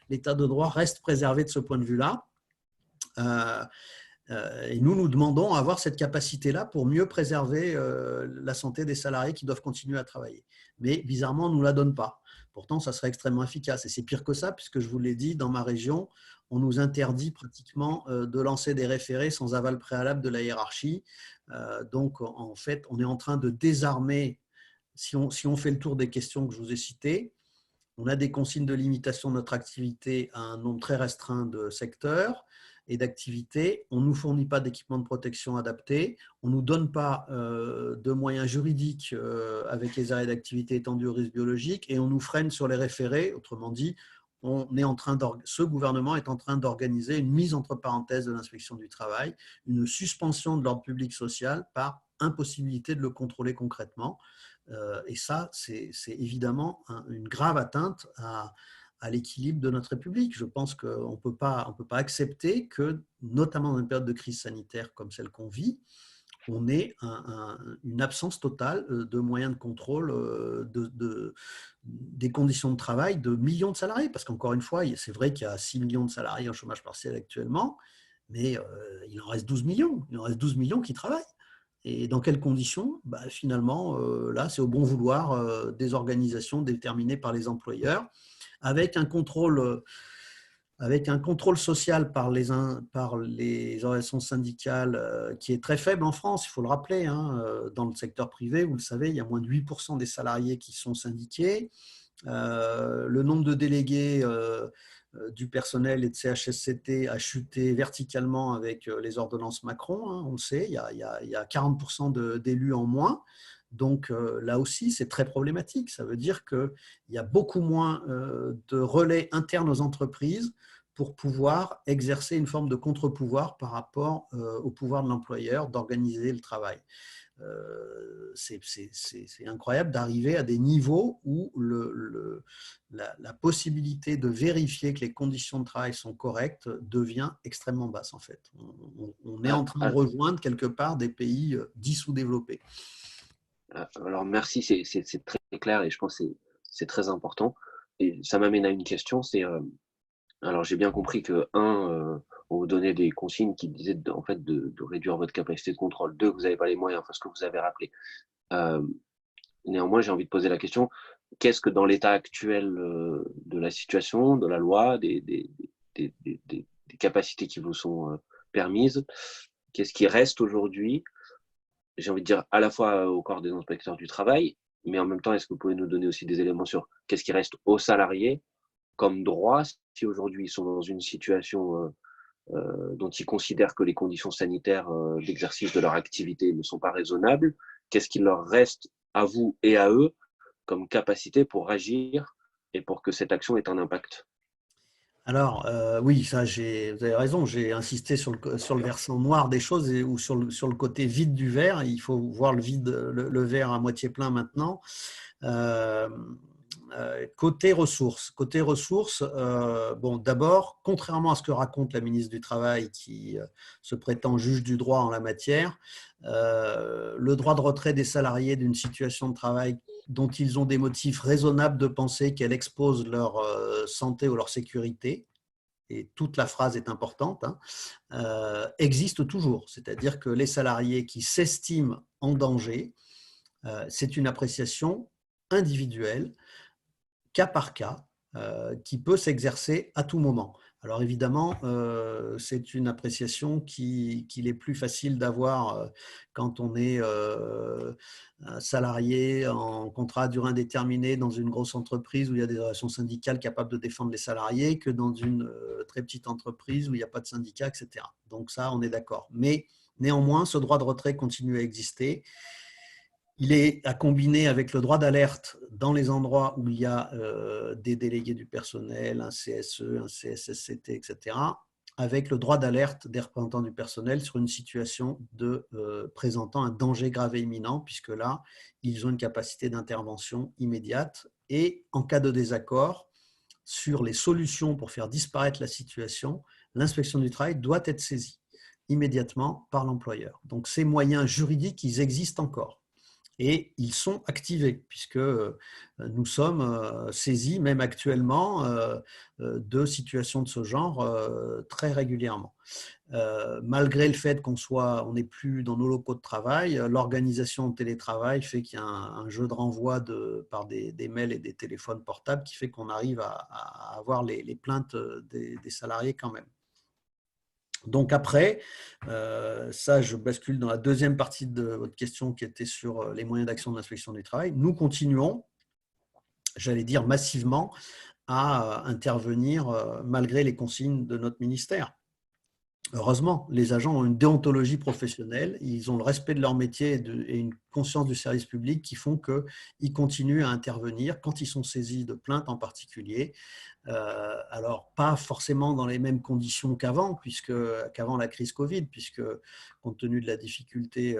l'état de droit reste préservé de ce point de vue-là. Et nous demandons à avoir cette capacité-là pour mieux préserver la santé des salariés qui doivent continuer à travailler. Mais bizarrement, on ne nous la donne pas. Pourtant, ça serait extrêmement efficace. Et c'est pire que ça, puisque je vous l'ai dit, dans ma région, on nous interdit pratiquement de lancer des référés sans aval préalable de la hiérarchie. Donc, en fait, on est en train de désarmer, si on fait le tour des questions que je vous ai citées, on a des consignes de limitation de notre activité à un nombre très restreint de secteurs et d'activités. On ne nous fournit pas d'équipements de protection adaptés. On ne nous donne pas de moyens juridiques avec les arrêts d'activité étendus au risque biologique et on nous freine sur les référés. Autrement dit, ce gouvernement est en train d'organiser une mise entre parenthèses de l'inspection du travail, une suspension de l'ordre public social par impossibilité de le contrôler concrètement. Et ça, c'est évidemment une grave atteinte à l'équilibre de notre République. Je pense qu'on ne peut pas accepter que, notamment dans une période de crise sanitaire comme celle qu'on vit, on ait une absence totale de moyens de contrôle des conditions de travail de millions de salariés. Parce qu'encore une fois, c'est vrai qu'il y a 6 millions de salariés en chômage partiel actuellement, mais il en reste 12 millions. Il en reste 12 millions qui travaillent. Et dans quelles conditions? Finalement, là, c'est au bon vouloir des organisations déterminées par les employeurs, avec un contrôle social par les organisations syndicales qui est très faible en France, il faut le rappeler. Hein, dans le secteur privé, vous le savez, il y a moins de 8% des salariés qui sont syndiqués. Le nombre de délégués du personnel et de CHSCT a chuté verticalement avec les ordonnances Macron, hein, on le sait, il y a 40% d'élus en moins. Donc là aussi, c'est très problématique. Ça veut dire qu'il y a beaucoup moins de relais internes aux entreprises pour pouvoir exercer une forme de contre-pouvoir par rapport au pouvoir de l'employeur d'organiser le travail. C'est incroyable d'arriver à des niveaux où la possibilité de vérifier que les conditions de travail sont correctes devient extrêmement basse en fait. On est en train de rejoindre quelque part des pays dits sous-développés. Alors merci, c'est très clair et je pense que c'est très important. Et ça m'amène à une question, alors j'ai bien compris que on vous donnait des consignes qui disaient en fait de réduire votre capacité de contrôle. Deux, que vous n'avez pas les moyens, enfin ce que vous avez rappelé. Néanmoins, j'ai envie de poser la question, qu'est-ce que dans l'état actuel de la situation, de la loi, des capacités qui vous sont permises, qu'est-ce qui reste aujourd'hui, j'ai envie de dire à la fois au corps des inspecteurs du travail, mais en même temps, est-ce que vous pouvez nous donner aussi des éléments sur qu'est-ce qui reste aux salariés comme droit si aujourd'hui ils sont dans une situation dont ils considèrent que les conditions sanitaires d'exercice de leur activité ne sont pas raisonnables, qu'est-ce qu'il leur reste à vous et à eux comme capacité pour agir et pour que cette action ait un impact? Alors, oui, ça, vous avez raison, j'ai insisté sur le versant noir des choses ou sur le côté vide du verre. Il faut voir le verre à moitié plein maintenant. Euh, côté ressources, bon, d'abord, contrairement à ce que raconte la ministre du Travail qui se prétend juge du droit en la matière, le droit de retrait des salariés d'une situation de travail dont ils ont des motifs raisonnables de penser qu'elle expose leur santé ou leur sécurité, et toute la phrase est importante, existe toujours. C'est-à-dire que les salariés qui s'estiment en danger, c'est une appréciation individuelle, cas par cas, qui peut s'exercer à tout moment. Alors évidemment, c'est une appréciation qu'il est plus facile d'avoir quand on est un salarié en contrat à durée indéterminée dans une grosse entreprise où il y a des relations syndicales capables de défendre les salariés que dans une très petite entreprise où il n'y a pas de syndicat, etc. Donc ça, on est d'accord. Mais néanmoins, ce droit de retrait continue à exister. Il est à combiner avec le droit d'alerte dans les endroits où il y a des délégués du personnel, un CSE, un CSSCT, etc., avec le droit d'alerte des représentants du personnel sur une situation présentant un danger grave et imminent, puisque là, ils ont une capacité d'intervention immédiate. Et en cas de désaccord sur les solutions pour faire disparaître la situation, l'inspection du travail doit être saisie immédiatement par l'employeur. Donc ces moyens juridiques, ils existent encore. Et ils sont activés, puisque nous sommes saisis, même actuellement, de situations de ce genre très régulièrement. Malgré le fait on n'est plus dans nos locaux de travail, l'organisation en télétravail fait qu'il y a un jeu de renvoi par des mails et des téléphones portables qui fait qu'on arrive à avoir les plaintes des salariés quand même. Donc après, ça je bascule dans la deuxième partie de votre question qui était sur les moyens d'action de l'inspection du travail. Nous continuons, j'allais dire massivement, à intervenir malgré les consignes de notre ministère. Heureusement, les agents ont une déontologie professionnelle, ils ont le respect de leur métier et une conscience du service public qui font qu'ils continuent à intervenir quand ils sont saisis de plaintes en particulier. Alors, pas forcément dans les mêmes conditions qu'avant la crise Covid, puisque compte tenu de la difficulté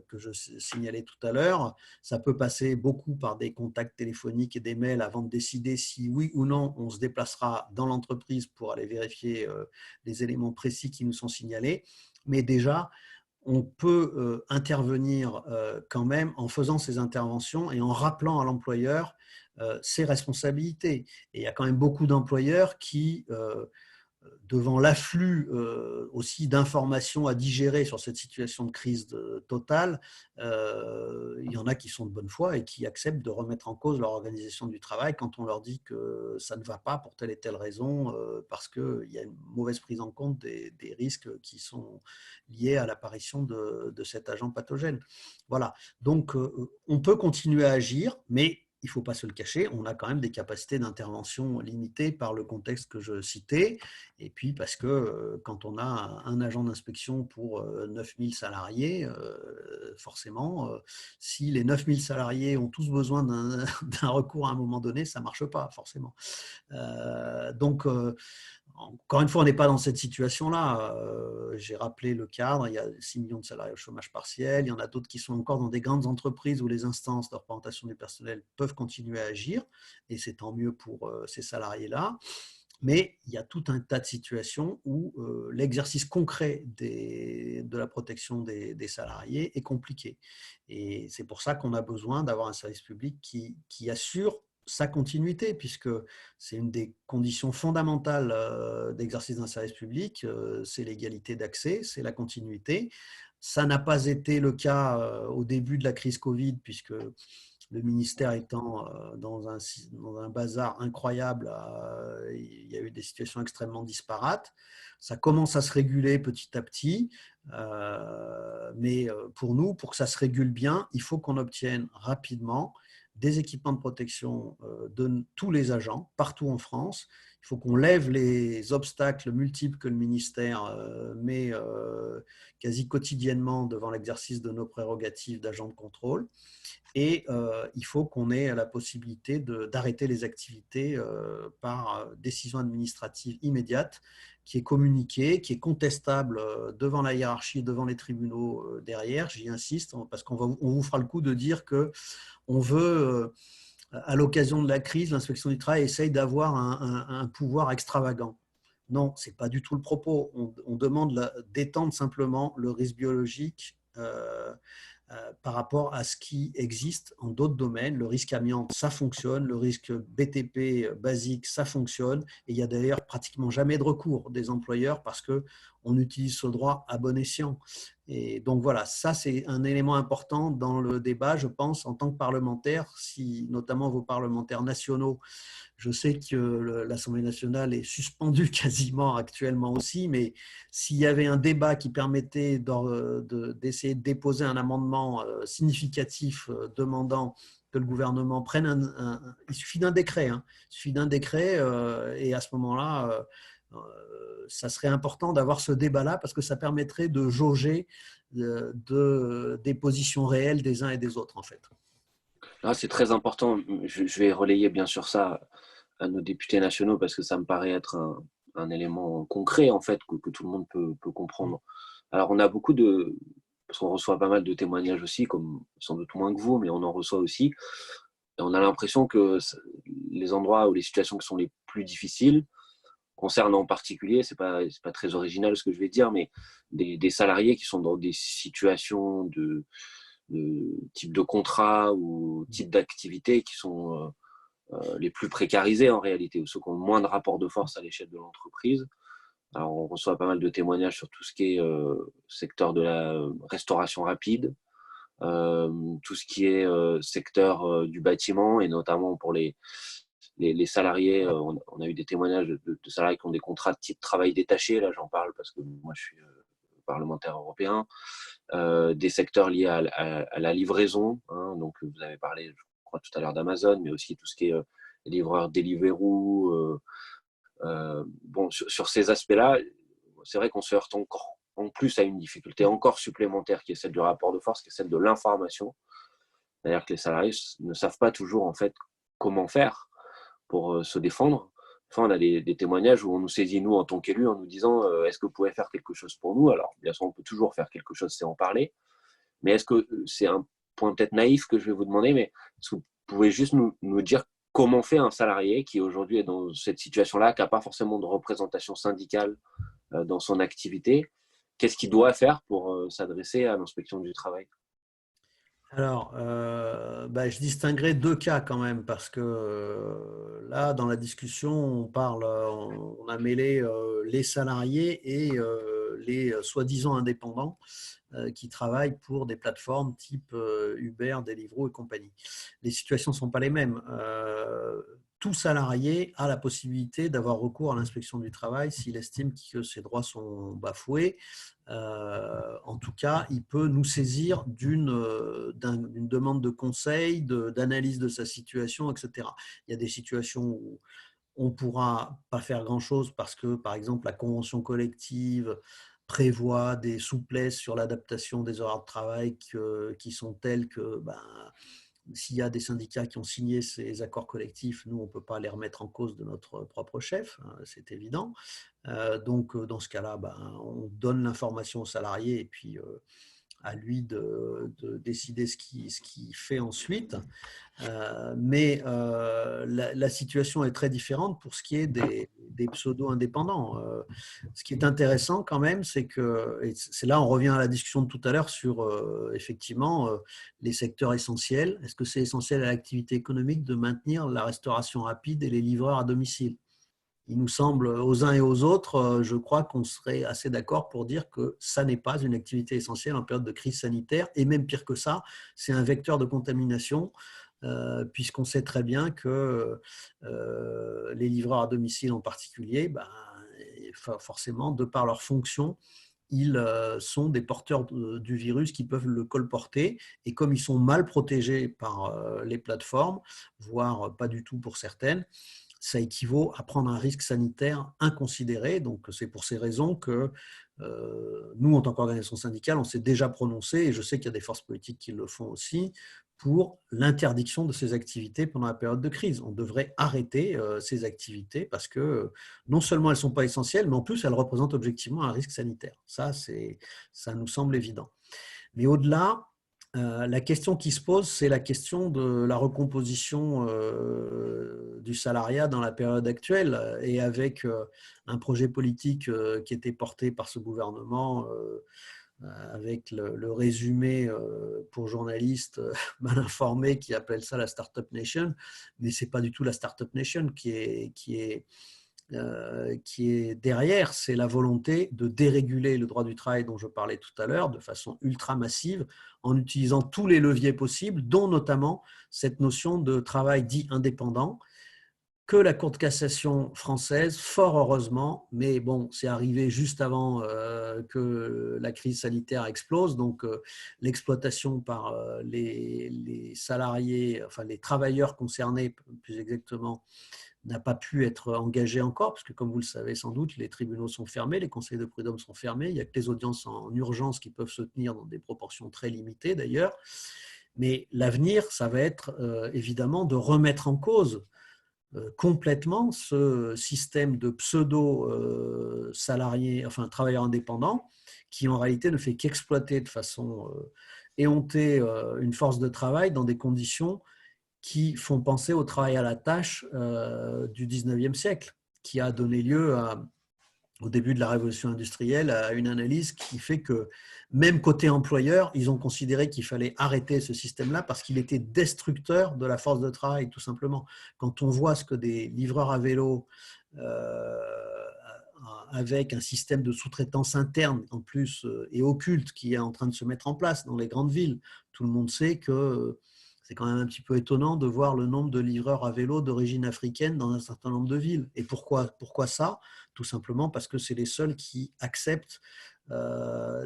que je signalais tout à l'heure, ça peut passer beaucoup par des contacts téléphoniques et des mails avant de décider si oui ou non on se déplacera dans l'entreprise pour aller vérifier les éléments précis qui nous sont signalés. Mais déjà, on peut intervenir quand même en faisant ces interventions et en rappelant à l'employeur ses responsabilités. Et il y a quand même beaucoup d'employeurs qui, devant l'afflux aussi d'informations à digérer sur cette situation de crise totale, il y en a qui sont de bonne foi et qui acceptent de remettre en cause leur organisation du travail quand on leur dit que ça ne va pas pour telle et telle raison, parce qu'il y a une mauvaise prise en compte des risques qui sont liés à l'apparition de cet agent pathogène. Voilà, donc on peut continuer à agir, mais il ne faut pas se le cacher, on a quand même des capacités d'intervention limitées par le contexte que je citais. Et puis parce que quand on a un agent d'inspection pour 9000 salariés, forcément, si les 9000 salariés ont tous besoin d'un recours à un moment donné, ça ne marche pas forcément. Donc, encore une fois, on n'est pas dans cette situation-là. J'ai rappelé le cadre, il y a 6 millions de salariés au chômage partiel, il y en a d'autres qui sont encore dans des grandes entreprises où les instances de représentation du personnel peuvent continuer à agir, et c'est tant mieux pour ces salariés-là. Mais il y a tout un tas de situations où l'exercice concret de la protection des salariés est compliqué. Et c'est pour ça qu'on a besoin d'avoir un service public qui assure sa continuité, puisque c'est une des conditions fondamentales d'exercice d'un service public, c'est l'égalité d'accès, c'est la continuité. Ça n'a pas été le cas au début de la crise Covid, puisque le ministère étant dans un bazar incroyable, il y a eu des situations extrêmement disparates. Ça commence à se réguler petit à petit, mais pour nous, pour que ça se régule bien, il faut qu'on obtienne rapidement des équipements de protection de tous les agents, partout en France. Il faut qu'on lève les obstacles multiples que le ministère met quasi quotidiennement devant l'exercice de nos prérogatives d'agents de contrôle. Et il faut qu'on ait la possibilité d'arrêter les activités par décision administrative immédiate, qui est communiquée, qui est contestable devant la hiérarchie, devant les tribunaux derrière. J'y insiste, parce qu'on vous fera le coup de dire qu'on veut, à l'occasion de la crise, l'inspection du travail essaye d'avoir un pouvoir extravagant. Non, ce n'est pas du tout le propos. On demande d'étendre simplement le risque biologique par rapport à ce qui existe en d'autres domaines. Le risque amiante, ça fonctionne. Le risque BTP basique, ça fonctionne. Et il n'y a d'ailleurs pratiquement jamais de recours des employeurs parce qu'on utilise ce droit à bon escient. Et donc voilà, ça c'est un élément important dans le débat, je pense, en tant que parlementaire, si notamment vos parlementaires nationaux. Je sais que l'Assemblée nationale est suspendue quasiment actuellement aussi, mais s'il y avait un débat qui permettait d'essayer de déposer un amendement significatif demandant que le gouvernement prenne il suffit d'un décret, il suffit d'un décret et à ce moment-là, ça serait important d'avoir ce débat-là parce que ça permettrait de jauger des positions réelles des uns et des autres en fait. Ah, c'est très important. Je vais relayer bien sûr ça à nos députés nationaux parce que ça me paraît être un élément concret en fait que tout le monde peut comprendre. Alors on a beaucoup parce qu'on reçoit pas mal de témoignages aussi, comme sans doute moins que vous, mais on en reçoit aussi. Et on a l'impression que les endroits ou les situations qui sont les plus difficiles concernent en particulier, c'est pas très original ce que je vais dire, mais des salariés qui sont dans des situations de type de contrat ou type d'activité qui sont les plus précarisés en réalité, ou ceux qui ont le moins de rapport de force à l'échelle de l'entreprise. Alors, on reçoit pas mal de témoignages sur tout ce qui est secteur de la restauration rapide, tout ce qui est secteur du bâtiment, et notamment pour les salariés. On a eu des témoignages de salariés qui ont des contrats de type travail détaché. Là, j'en parle parce que moi, je suis parlementaire européen. Des secteurs liés à la livraison. Donc, vous avez parlé, je crois, tout à l'heure d'Amazon, mais aussi tout ce qui est livreur Deliveroo. Bon, sur ces aspects-là, c'est vrai qu'on se heurte encore en plus à une difficulté encore supplémentaire qui est celle du rapport de force, qui est celle de l'information. C'est-à-dire que les salariés ne savent pas toujours en fait comment faire pour se défendre. Enfin, on a des témoignages où on nous saisit, nous, en tant qu'élus, en nous disant est-ce que vous pouvez faire quelque chose pour nous? Alors, bien sûr, on peut toujours faire quelque chose, c'est en parler. Mais est-ce que c'est un point peut-être naïf que je vais vous demander, mais est-ce que vous pouvez juste nous dire comment fait un salarié qui aujourd'hui est dans cette situation-là, qui n'a pas forcément de représentation syndicale dans son activité? Qu'est-ce qu'il doit faire pour s'adresser à l'inspection du travail? Alors, je distinguerai deux cas quand même, parce que là, dans la discussion, on a mêlé les salariés et les soi-disant indépendants qui travaillent pour des plateformes type Uber, Deliveroo et compagnie. Les situations ne sont pas les mêmes. Tout salarié a la possibilité d'avoir recours à l'inspection du travail s'il estime que ses droits sont bafoués. en tout cas, il peut nous saisir d'une demande de conseil, d'analyse de sa situation, etc. Il y a des situations où on ne pourra pas faire grand-chose parce que, par exemple, la convention collective prévoit des souplesses sur l'adaptation des horaires de travail qui sont telles que s'il y a des syndicats qui ont signé ces accords collectifs, nous, on ne peut pas les remettre en cause de notre propre chef, hein, c'est évident. Donc, dans ce cas-là, on donne l'information aux salariés et puis à lui de décider ce qu'il fait ensuite. Mais la situation est très différente pour ce qui est des pseudo-indépendants. Ce qui est intéressant quand même, c'est que, et c'est là on revient à la discussion de tout à l'heure sur effectivement les secteurs essentiels. Est-ce que c'est essentiel à l'activité économique de maintenir la restauration rapide et les livreurs à domicile? Il nous semble aux uns et aux autres, je crois qu'on serait assez d'accord pour dire que ça n'est pas une activité essentielle en période de crise sanitaire, et même pire que ça, c'est un vecteur de contamination, puisqu'on sait très bien que les livreurs à domicile en particulier, forcément, de par leur fonction, ils sont des porteurs du virus qui peuvent le colporter, et comme ils sont mal protégés par les plateformes, voire pas du tout pour certaines, ça équivaut à prendre un risque sanitaire inconsidéré. Donc, c'est pour ces raisons que nous, en tant qu'organisation syndicale, on s'est déjà prononcé, et je sais qu'il y a des forces politiques qui le font aussi, pour l'interdiction de ces activités pendant la période de crise. On devrait arrêter ces activités parce que non seulement elles ne sont pas essentielles, mais en plus, elles représentent objectivement un risque sanitaire. Ça nous semble évident. Mais au-delà, la question qui se pose, c'est la question de la recomposition du salariat dans la période actuelle, et avec un projet politique qui était porté par ce gouvernement, avec le résumé pour journalistes mal informés qui appellent ça la Startup Nation, mais ce n'est pas du tout la Startup Nation qui est derrière, c'est la volonté de déréguler le droit du travail dont je parlais tout à l'heure de façon ultra massive, en utilisant tous les leviers possibles, dont notamment cette notion de travail dit indépendant, que la Cour de cassation française, fort heureusement, mais bon, c'est arrivé juste avant que la crise sanitaire explose, donc l'exploitation par les salariés, enfin les travailleurs concernés plus exactement, n'a pas pu être engagé encore, parce que comme vous le savez sans doute, les tribunaux sont fermés, les conseils de prud'homme sont fermés, il n'y a que les audiences en urgence qui peuvent se tenir dans des proportions très limitées d'ailleurs. Mais l'avenir, ça va être évidemment de remettre en cause complètement ce système de pseudo-salariés, enfin travailleurs indépendants, qui en réalité ne fait qu'exploiter de façon éhontée une force de travail dans des conditions qui font penser au travail à la tâche du 19e siècle, qui a donné lieu au début de la révolution industrielle à une analyse qui fait que même côté employeur, ils ont considéré qu'il fallait arrêter ce système-là parce qu'il était destructeur de la force de travail, tout simplement. Quand on voit ce que des livreurs à vélo avec un système de sous-traitance interne en plus et occulte qui est en train de se mettre en place dans les grandes villes, tout le monde sait que c'est quand même un petit peu étonnant de voir le nombre de livreurs à vélo d'origine africaine dans un certain nombre de villes. Et pourquoi ça? Tout simplement parce que c'est les seuls qui acceptent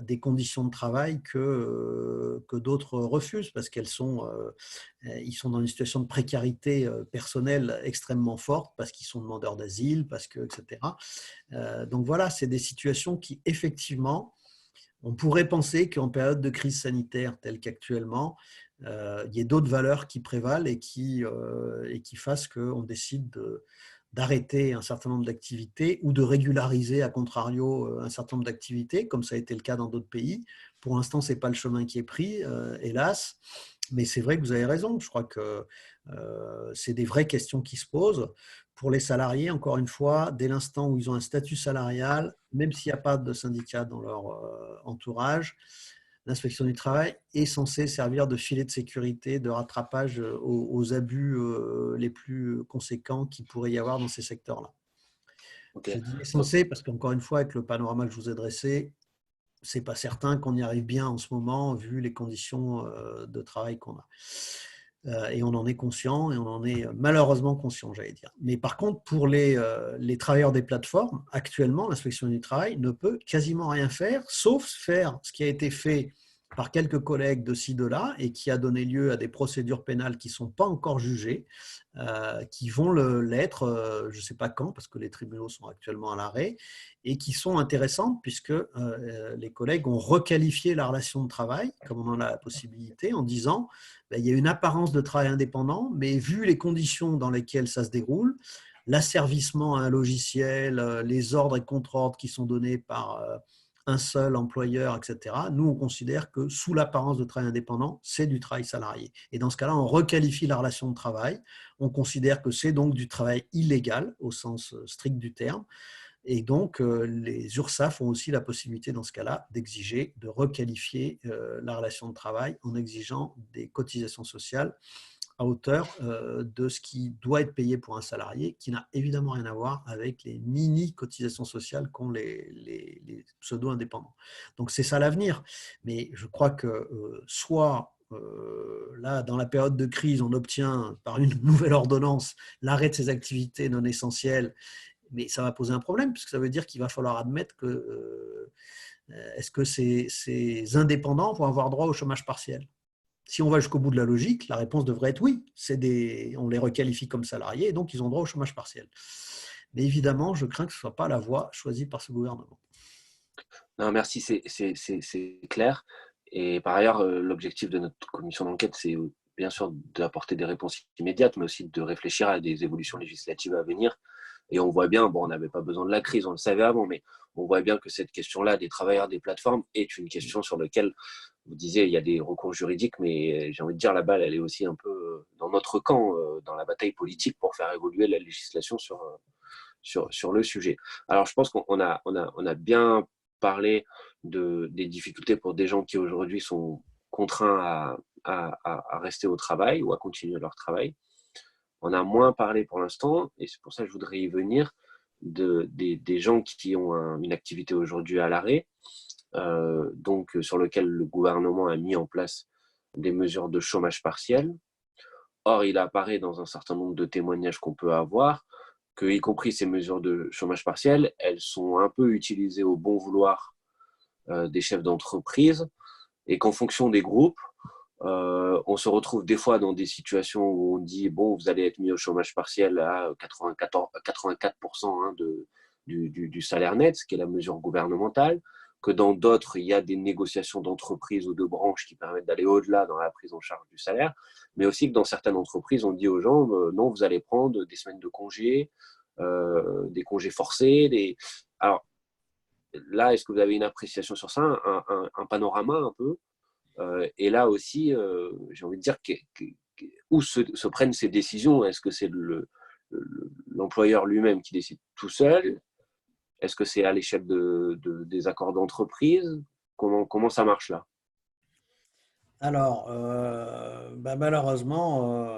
des conditions de travail que d'autres refusent, parce ils sont dans une situation de précarité personnelle extrêmement forte, parce qu'ils sont demandeurs d'asile, etc. Donc voilà, c'est des situations qui, effectivement, on pourrait penser qu'en période de crise sanitaire telle qu'actuellement, il y ait d'autres valeurs qui prévalent et qui fassent qu'on décide d'arrêter un certain nombre d'activités ou de régulariser, à contrario, un certain nombre d'activités, comme ça a été le cas dans d'autres pays. Pour l'instant, ce n'est pas le chemin qui est pris, hélas. Mais c'est vrai que vous avez raison. Je crois que c'est des vraies questions qui se posent. Pour les salariés, encore une fois, dès l'instant où ils ont un statut salarial, même s'il n'y a pas de syndicat dans leur entourage, l'inspection du travail est censée servir de filet de sécurité, de rattrapage aux abus les plus conséquents qu'il pourrait y avoir dans ces secteurs-là. Okay. Je dis censé parce qu'encore une fois, avec le panorama que je vous ai dressé, ce n'est pas certain qu'on y arrive bien en ce moment, vu les conditions de travail qu'on a. Et on en est conscient, et on en est malheureusement conscient, j'allais dire. Mais par contre, pour les travailleurs des plateformes, actuellement, l'inspection du travail ne peut quasiment rien faire, sauf faire ce qui a été fait par quelques collègues de ci, de là, et qui a donné lieu à des procédures pénales qui ne sont pas encore jugées, qui vont l'être, je ne sais pas quand, parce que les tribunaux sont actuellement à l'arrêt, et qui sont intéressantes puisque les collègues ont requalifié la relation de travail, comme on en a la possibilité, en disant il y a une apparence de travail indépendant, mais vu les conditions dans lesquelles ça se déroule, l'asservissement à un logiciel, les ordres et contre-ordres qui sont donnés par un seul employeur, etc., nous, on considère que sous l'apparence de travail indépendant, c'est du travail salarié. Et dans ce cas-là, on requalifie la relation de travail. On considère que c'est donc du travail illégal, au sens strict du terme. Et donc, les URSSAF ont aussi la possibilité, dans ce cas-là, d'exiger, de requalifier la relation de travail en exigeant des cotisations sociales à hauteur de ce qui doit être payé pour un salarié, qui n'a évidemment rien à voir avec les mini-cotisations sociales qu'ont les pseudo-indépendants. Donc, c'est ça l'avenir. Mais je crois que soit là, dans la période de crise, on obtient par une nouvelle ordonnance l'arrêt de ces activités non essentielles, mais ça va poser un problème, puisque ça veut dire qu'il va falloir admettre que est-ce que ces indépendants vont avoir droit au chômage partiel? Si on va jusqu'au bout de la logique, la réponse devrait être oui. On les requalifie comme salariés et donc ils ont droit au chômage partiel. Mais évidemment, je crains que ce ne soit pas la voie choisie par ce gouvernement. Non, merci, c'est clair. Et par ailleurs, l'objectif de notre commission d'enquête, c'est bien sûr d'apporter des réponses immédiates, mais aussi de réfléchir à des évolutions législatives à venir. Et on voit bien, bon, on n'avait pas besoin de la crise, on le savait avant, mais on voit bien que cette question-là des travailleurs des plateformes est une question sur laquelle, vous disiez, il y a des recours juridiques, mais j'ai envie de dire, la balle, elle est aussi un peu dans notre camp, dans la bataille politique pour faire évoluer la législation sur le sujet. Alors, je pense qu'on a bien parlé des difficultés pour des gens qui aujourd'hui sont contraints à rester au travail ou à continuer leur travail. On a moins parlé pour l'instant, et c'est pour ça que je voudrais y venir, des gens qui ont une activité aujourd'hui à l'arrêt, donc sur lequel le gouvernement a mis en place des mesures de chômage partiel. Or, il apparaît dans un certain nombre de témoignages qu'on peut avoir que, y compris ces mesures de chômage partiel, elles sont un peu utilisées au bon vouloir des chefs d'entreprise, et qu'en fonction des groupes, on se retrouve des fois dans des situations où on dit bon, vous allez être mis au chômage partiel à 84% hein, du salaire net, ce qui est la mesure gouvernementale, que dans d'autres, il y a des négociations d'entreprise ou de branches qui permettent d'aller au-delà dans la prise en charge du salaire, mais aussi que dans certaines entreprises, on dit aux gens non, vous allez prendre des semaines de congés, des congés forcés. Alors là, est-ce que vous avez une appréciation sur ça, un panorama un peu et là aussi, j'ai envie de dire où se prennent ces décisions. Est-ce que c'est l'employeur lui-même qui décide tout seul? Est-ce que c'est à l'échelle des accords d'entreprise? Comment ça marche là? Alors, malheureusement,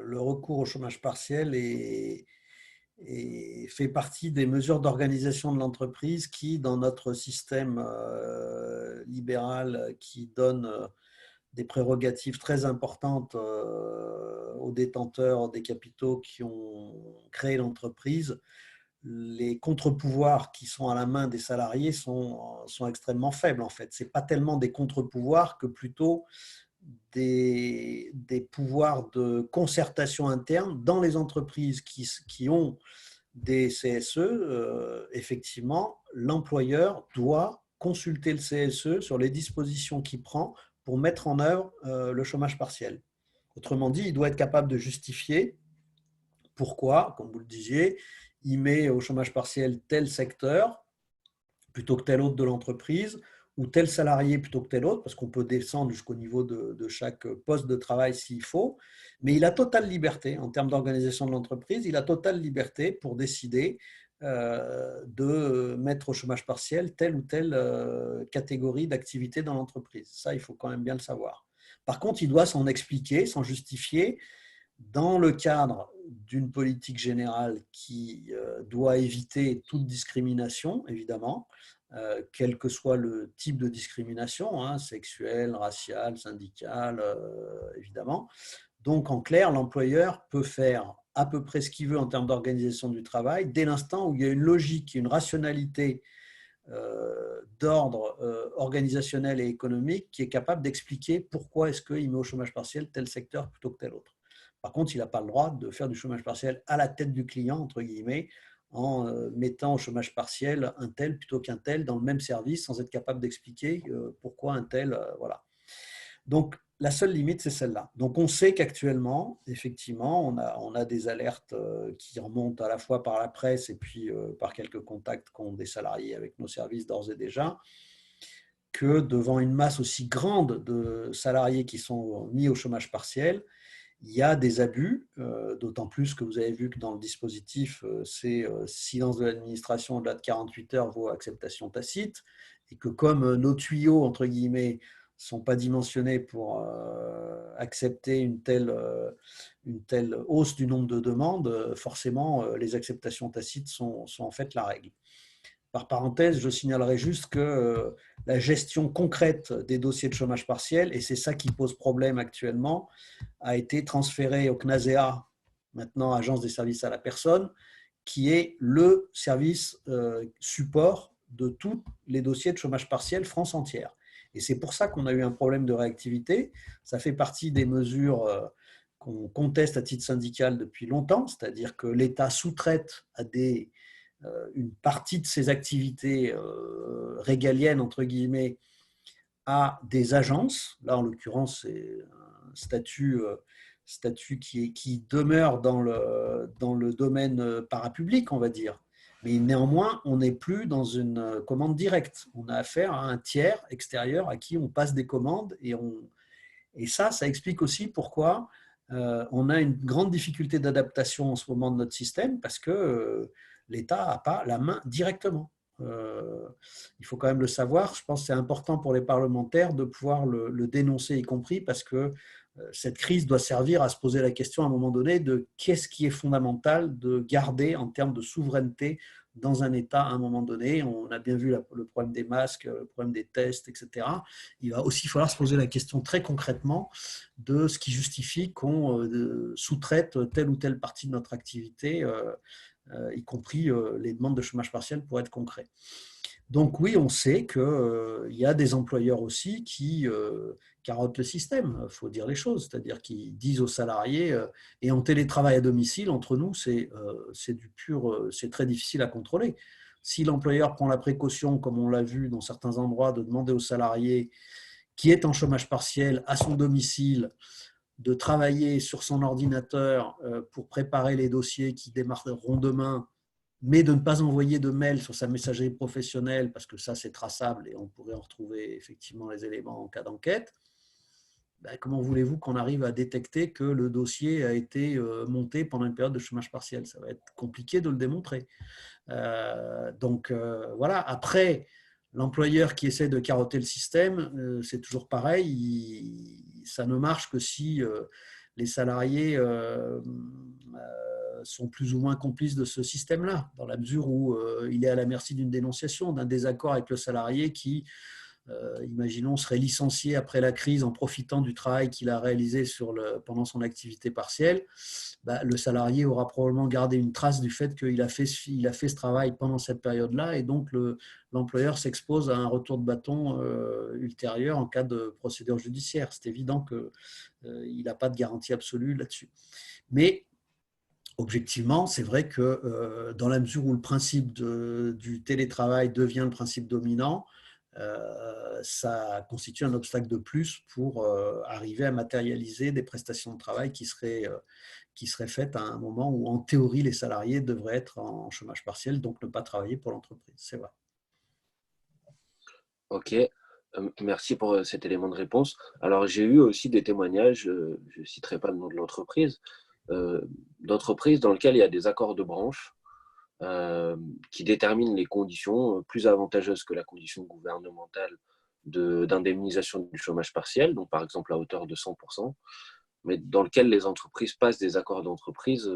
le recours au chômage partiel fait partie des mesures d'organisation de l'entreprise qui, dans notre système libéral qui donne des prérogatives très importantes aux détenteurs des capitaux qui ont créé l'entreprise, les contre-pouvoirs qui sont à la main des salariés sont extrêmement faibles en fait. Ce n'est pas tellement des contre-pouvoirs que plutôt des pouvoirs de concertation interne dans les entreprises qui ont des CSE. Effectivement, l'employeur doit consulter le CSE sur les dispositions qu'il prend pour mettre en œuvre le chômage partiel. Autrement dit, il doit être capable de justifier pourquoi, comme vous le disiez, il met au chômage partiel tel secteur plutôt que tel autre de l'entreprise, ou tel salarié plutôt que tel autre, parce qu'on peut descendre jusqu'au niveau de chaque poste de travail s'il faut, mais il a totale liberté en termes d'organisation de l'entreprise, il a totale liberté pour décider de mettre au chômage partiel telle ou telle catégorie d'activité dans l'entreprise. Ça, il faut quand même bien le savoir. Par contre, il doit s'en expliquer, s'en justifier, dans le cadre d'une politique générale qui doit éviter toute discrimination, évidemment, quel que soit le type de discrimination, hein, sexuelle, raciale, syndicale, évidemment. Donc, en clair, l'employeur peut faire à peu près ce qu'il veut en termes d'organisation du travail dès l'instant où il y a une logique, une rationalité d'ordre organisationnel et économique qui est capable d'expliquer pourquoi est-ce qu'il met au chômage partiel tel secteur plutôt que tel autre. Par contre, il n'a pas le droit de faire du chômage partiel à la tête du client, entre guillemets, en mettant au chômage partiel un tel plutôt qu'un tel dans le même service sans être capable d'expliquer pourquoi un tel. Voilà. Donc, la seule limite, c'est celle-là. Donc, on sait qu'actuellement, effectivement, on a des alertes qui remontent à la fois par la presse et puis par quelques contacts qu'ont des salariés avec nos services d'ores et déjà, que devant une masse aussi grande de salariés qui sont mis au chômage partiel, il y a des abus, d'autant plus que vous avez vu que dans le dispositif, c'est silence de l'administration au-delà de 48 heures vaut acceptation tacite, et que comme nos tuyaux, entre guillemets, ne sont pas dimensionnés pour accepter une telle hausse du nombre de demandes, forcément, les acceptations tacites sont en fait la règle. Par parenthèse, je signalerai juste que la gestion concrète des dossiers de chômage partiel, et c'est ça qui pose problème actuellement, a été transférée au CNASEA, maintenant Agence des services à la personne, qui est le service support de tous les dossiers de chômage partiel France entière. Et c'est pour ça qu'on a eu un problème de réactivité. Ça fait partie des mesures qu'on conteste à titre syndical depuis longtemps, c'est-à-dire que l'État sous-traite à une partie de ses activités régaliennes, entre guillemets, à des agences. Là, en l'occurrence, c'est un statut qui demeure dans le domaine parapublic, on va dire. Mais néanmoins, on n'est plus dans une commande directe. On a affaire à un tiers extérieur à qui on passe des commandes. Et ça explique aussi pourquoi on a une grande difficulté d'adaptation en ce moment de notre système, parce que l'État n'a pas la main directement. Il faut quand même le savoir. Je pense que c'est important pour les parlementaires de pouvoir le dénoncer, y compris parce que cette crise doit servir à se poser la question à un moment donné de qu'est-ce qui est fondamental de garder en termes de souveraineté dans un État à un moment donné. On a bien vu le problème des masques, le problème des tests, etc. Il va aussi falloir se poser la question très concrètement de ce qui justifie qu'on sous-traite telle ou telle partie de notre activité, y compris les demandes de chômage partiel pour être concret. Donc oui, on sait qu'il y a des employeurs aussi qui carottent le système, il faut dire les choses, c'est-à-dire qui disent aux salariés, et en télétravail à domicile, entre nous, c'est c'est très difficile à contrôler. Si l'employeur prend la précaution, comme on l'a vu dans certains endroits, de demander aux salariés qui est en chômage partiel à son domicile de travailler sur son ordinateur pour préparer les dossiers qui démarreront demain, mais de ne pas envoyer de mail sur sa messagerie professionnelle, parce que ça, c'est traçable et on pourrait en retrouver effectivement les éléments en cas d'enquête, ben, comment voulez-vous qu'on arrive à détecter que le dossier a été monté pendant une période de chômage partiel? Ça va être compliqué de le démontrer. Donc, voilà. Après, l'employeur qui essaie de carotter le système, c'est toujours pareil. Ça ne marche que si les salariés sont plus ou moins complices de ce système-là, dans la mesure où il est à la merci d'une dénonciation, d'un désaccord avec le salarié qui, imaginons, serait licencié après la crise en profitant du travail qu'il a réalisé pendant son activité partielle. Bah, le salarié aura probablement gardé une trace du fait qu'il a fait ce travail pendant cette période-là, et donc l'employeur s'expose à un retour de bâton ultérieur en cas de procédure judiciaire. C'est évident qu'il n'a pas de garantie absolue là-dessus. Mais objectivement, c'est vrai que dans la mesure où le principe du télétravail devient le principe dominant, ça constitue un obstacle de plus pour arriver à matérialiser des prestations de travail qui seraient faites à un moment où, en théorie, les salariés devraient être en chômage partiel, donc ne pas travailler pour l'entreprise. C'est vrai. Ok, merci pour cet élément de réponse. Alors, j'ai eu aussi des témoignages, je ne citerai pas le nom de l'entreprise, d'entreprises dans lesquelles il y a des accords de branche qui déterminent les conditions plus avantageuses que la condition gouvernementale d'indemnisation du chômage partiel, donc par exemple à hauteur de 100%, mais dans lequel les entreprises passent des accords d'entreprise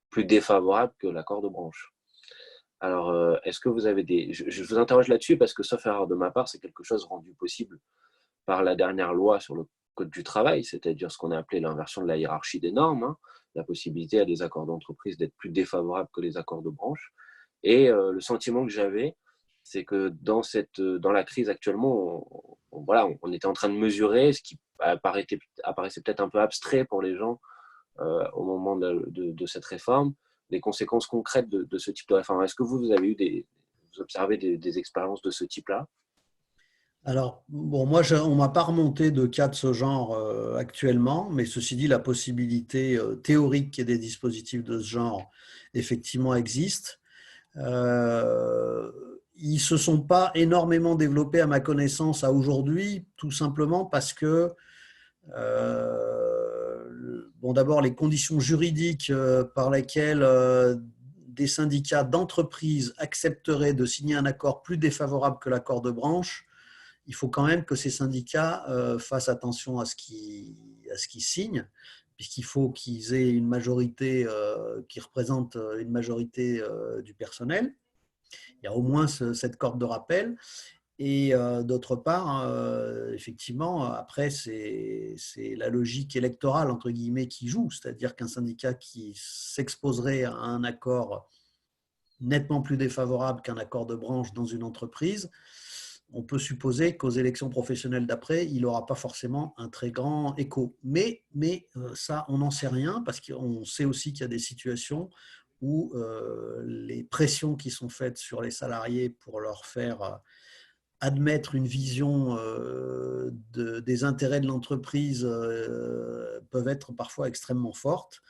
plus défavorables que l'accord de branche. Alors, est-ce que vous avez je vous interroge là-dessus parce que, sauf erreur de ma part, c'est quelque chose rendu possible par la dernière loi sur le Code du travail, c'est-à-dire ce qu'on a appelé l'inversion de la hiérarchie des normes, hein, la possibilité à des accords d'entreprise d'être plus défavorables que les accords de branche. Et le sentiment que j'avais, c'est que dans la crise actuellement, voilà, on était en train de mesurer ce qui apparaissait peut-être un peu abstrait pour les gens au moment de cette réforme, les conséquences concrètes de ce type de réforme. Est-ce que vous avez vous observez des expériences de ce type-là? Alors, bon, moi, on ne m'a pas remonté de cas de ce genre actuellement, mais ceci dit, la possibilité théorique qu'il y ait des dispositifs de ce genre, effectivement, existe. Ils ne se sont pas énormément développés, à ma connaissance, à aujourd'hui, tout simplement parce que, bon, d'abord, les conditions juridiques par lesquelles des syndicats d'entreprise accepteraient de signer un accord plus défavorable que l'accord de branche, il faut quand même que ces syndicats fassent attention à ce qu'ils signent, puisqu'il faut qu'ils aient une majorité qui représente une majorité du personnel. Il y a au moins cette corde de rappel. Et d'autre part, effectivement, après, c'est la logique électorale, entre guillemets, qui joue. C'est-à-dire qu'un syndicat qui s'exposerait à un accord nettement plus défavorable qu'un accord de branche dans une entreprise, on peut supposer qu'aux élections professionnelles d'après, il n'aura pas forcément un très grand écho. Mais ça, on n'en sait rien, parce qu'on sait aussi qu'il y a des situations où les pressions qui sont faites sur les salariés pour leur faire admettre une vision des intérêts de l'entreprise peuvent être parfois extrêmement fortes.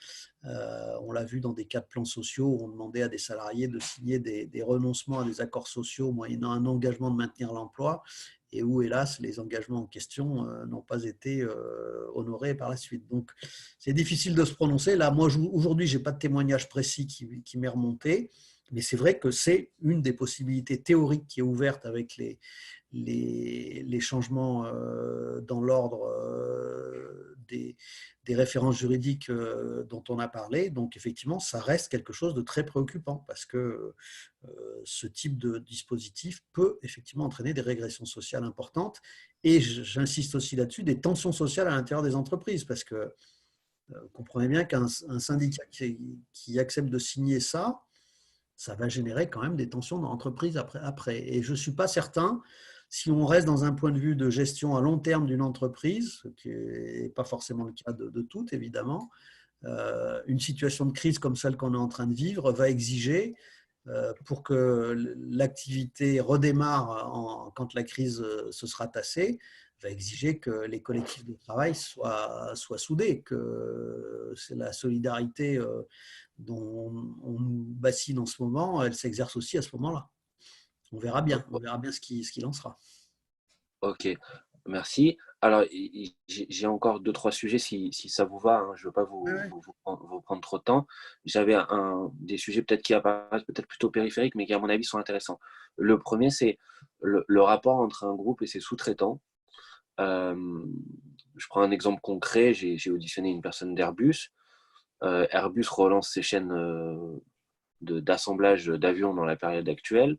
On l'a vu dans des cas de plans sociaux où on demandait à des salariés de signer des renoncements à des accords sociaux moyennant un engagement de maintenir l'emploi, et où, hélas, les engagements en question n'ont pas été honorés par la suite. Donc, c'est difficile de se prononcer. Là, moi, aujourd'hui, je n'ai pas de témoignage précis qui m'est remonté, mais c'est vrai que c'est une des possibilités théoriques qui est ouverte avec les changements dans l'ordre des références juridiques dont on a parlé. Donc, effectivement, ça reste quelque chose de très préoccupant parce que ce type de dispositif peut effectivement entraîner des régressions sociales importantes. Et j'insiste aussi là-dessus, des tensions sociales à l'intérieur des entreprises, parce que vous comprenez bien qu'un syndicat qui accepte de signer ça, ça va générer quand même des tensions dans l'entreprise après. Et je ne suis pas certain, si on reste dans un point de vue de gestion à long terme d'une entreprise, ce qui n'est pas forcément le cas de toutes, évidemment, une situation de crise comme celle qu'on est en train de vivre va exiger, pour que l'activité redémarre quand la crise se sera tassée, va exiger que les collectifs de travail soient soudés, que c'est la solidarité dont on nous bassine en ce moment, elle s'exerce aussi à ce moment-là. On verra bien ce qu'il en sera. Ok, merci. Alors, j'ai encore deux, trois sujets si ça vous va, hein. Je ne veux pas Ouais. vous prendre trop de temps. J'avais des sujets peut-être qui apparaissent peut-être plutôt périphériques, mais qui, à mon avis, sont intéressants. Le premier, c'est le rapport entre un groupe et ses sous-traitants. Je prends un exemple concret. J'ai auditionné une personne d'Airbus. Airbus relance ses chaînes d'assemblage d'avions dans la période actuelle.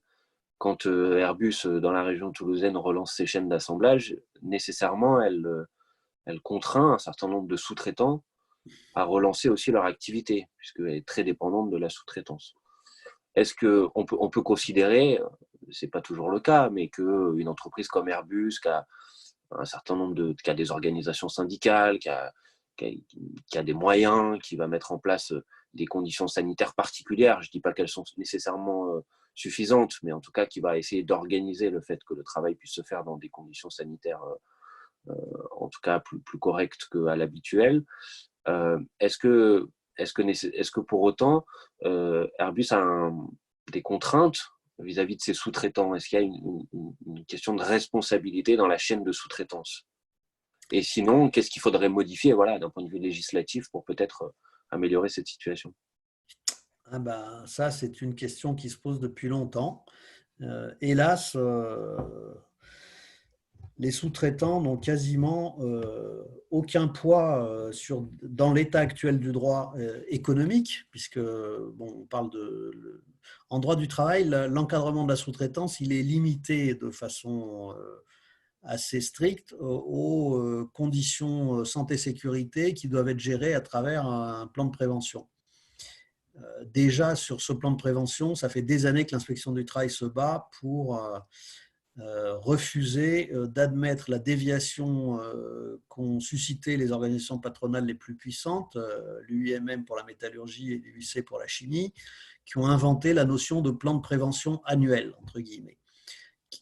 Quand Airbus, dans la région toulousaine, relance ses chaînes d'assemblage, nécessairement, elle contraint un certain nombre de sous-traitants à relancer aussi leur activité, puisqu'elle est très dépendante de la sous-traitance. Est-ce qu'on peut considérer, ce n'est pas toujours le cas, mais qu'une entreprise comme Airbus, qui a un certain nombre qui a des organisations syndicales, qui a des moyens, qui va mettre en place des conditions sanitaires particulières, je ne dis pas qu'elles sont nécessairement suffisantes, mais en tout cas qui va essayer d'organiser le fait que le travail puisse se faire dans des conditions sanitaires en tout cas plus correctes qu'à l'habituel. Est-ce que pour autant Airbus a des contraintes vis-à-vis de ses sous-traitants? Est-ce qu'il y a une question de responsabilité dans la chaîne de sous-traitance? Et sinon, qu'est-ce qu'il faudrait modifier, voilà, d'un point de vue législatif pour peut-être améliorer cette situation? Ah ben, ça, c'est une question qui se pose depuis longtemps. Hélas, les sous-traitants n'ont quasiment aucun poids dans l'état actuel du droit économique, puisque, bon, on parle en droit du travail, l'encadrement de la sous-traitance, il est limité de façon assez strictes aux conditions santé-sécurité qui doivent être gérées à travers un plan de prévention. Déjà, sur ce plan de prévention, ça fait des années que l'inspection du travail se bat pour refuser d'admettre la déviation qu'ont suscité les organisations patronales les plus puissantes, l'UIMM pour la métallurgie et l'UIC pour la chimie, qui ont inventé la notion de plan de prévention annuel, entre guillemets.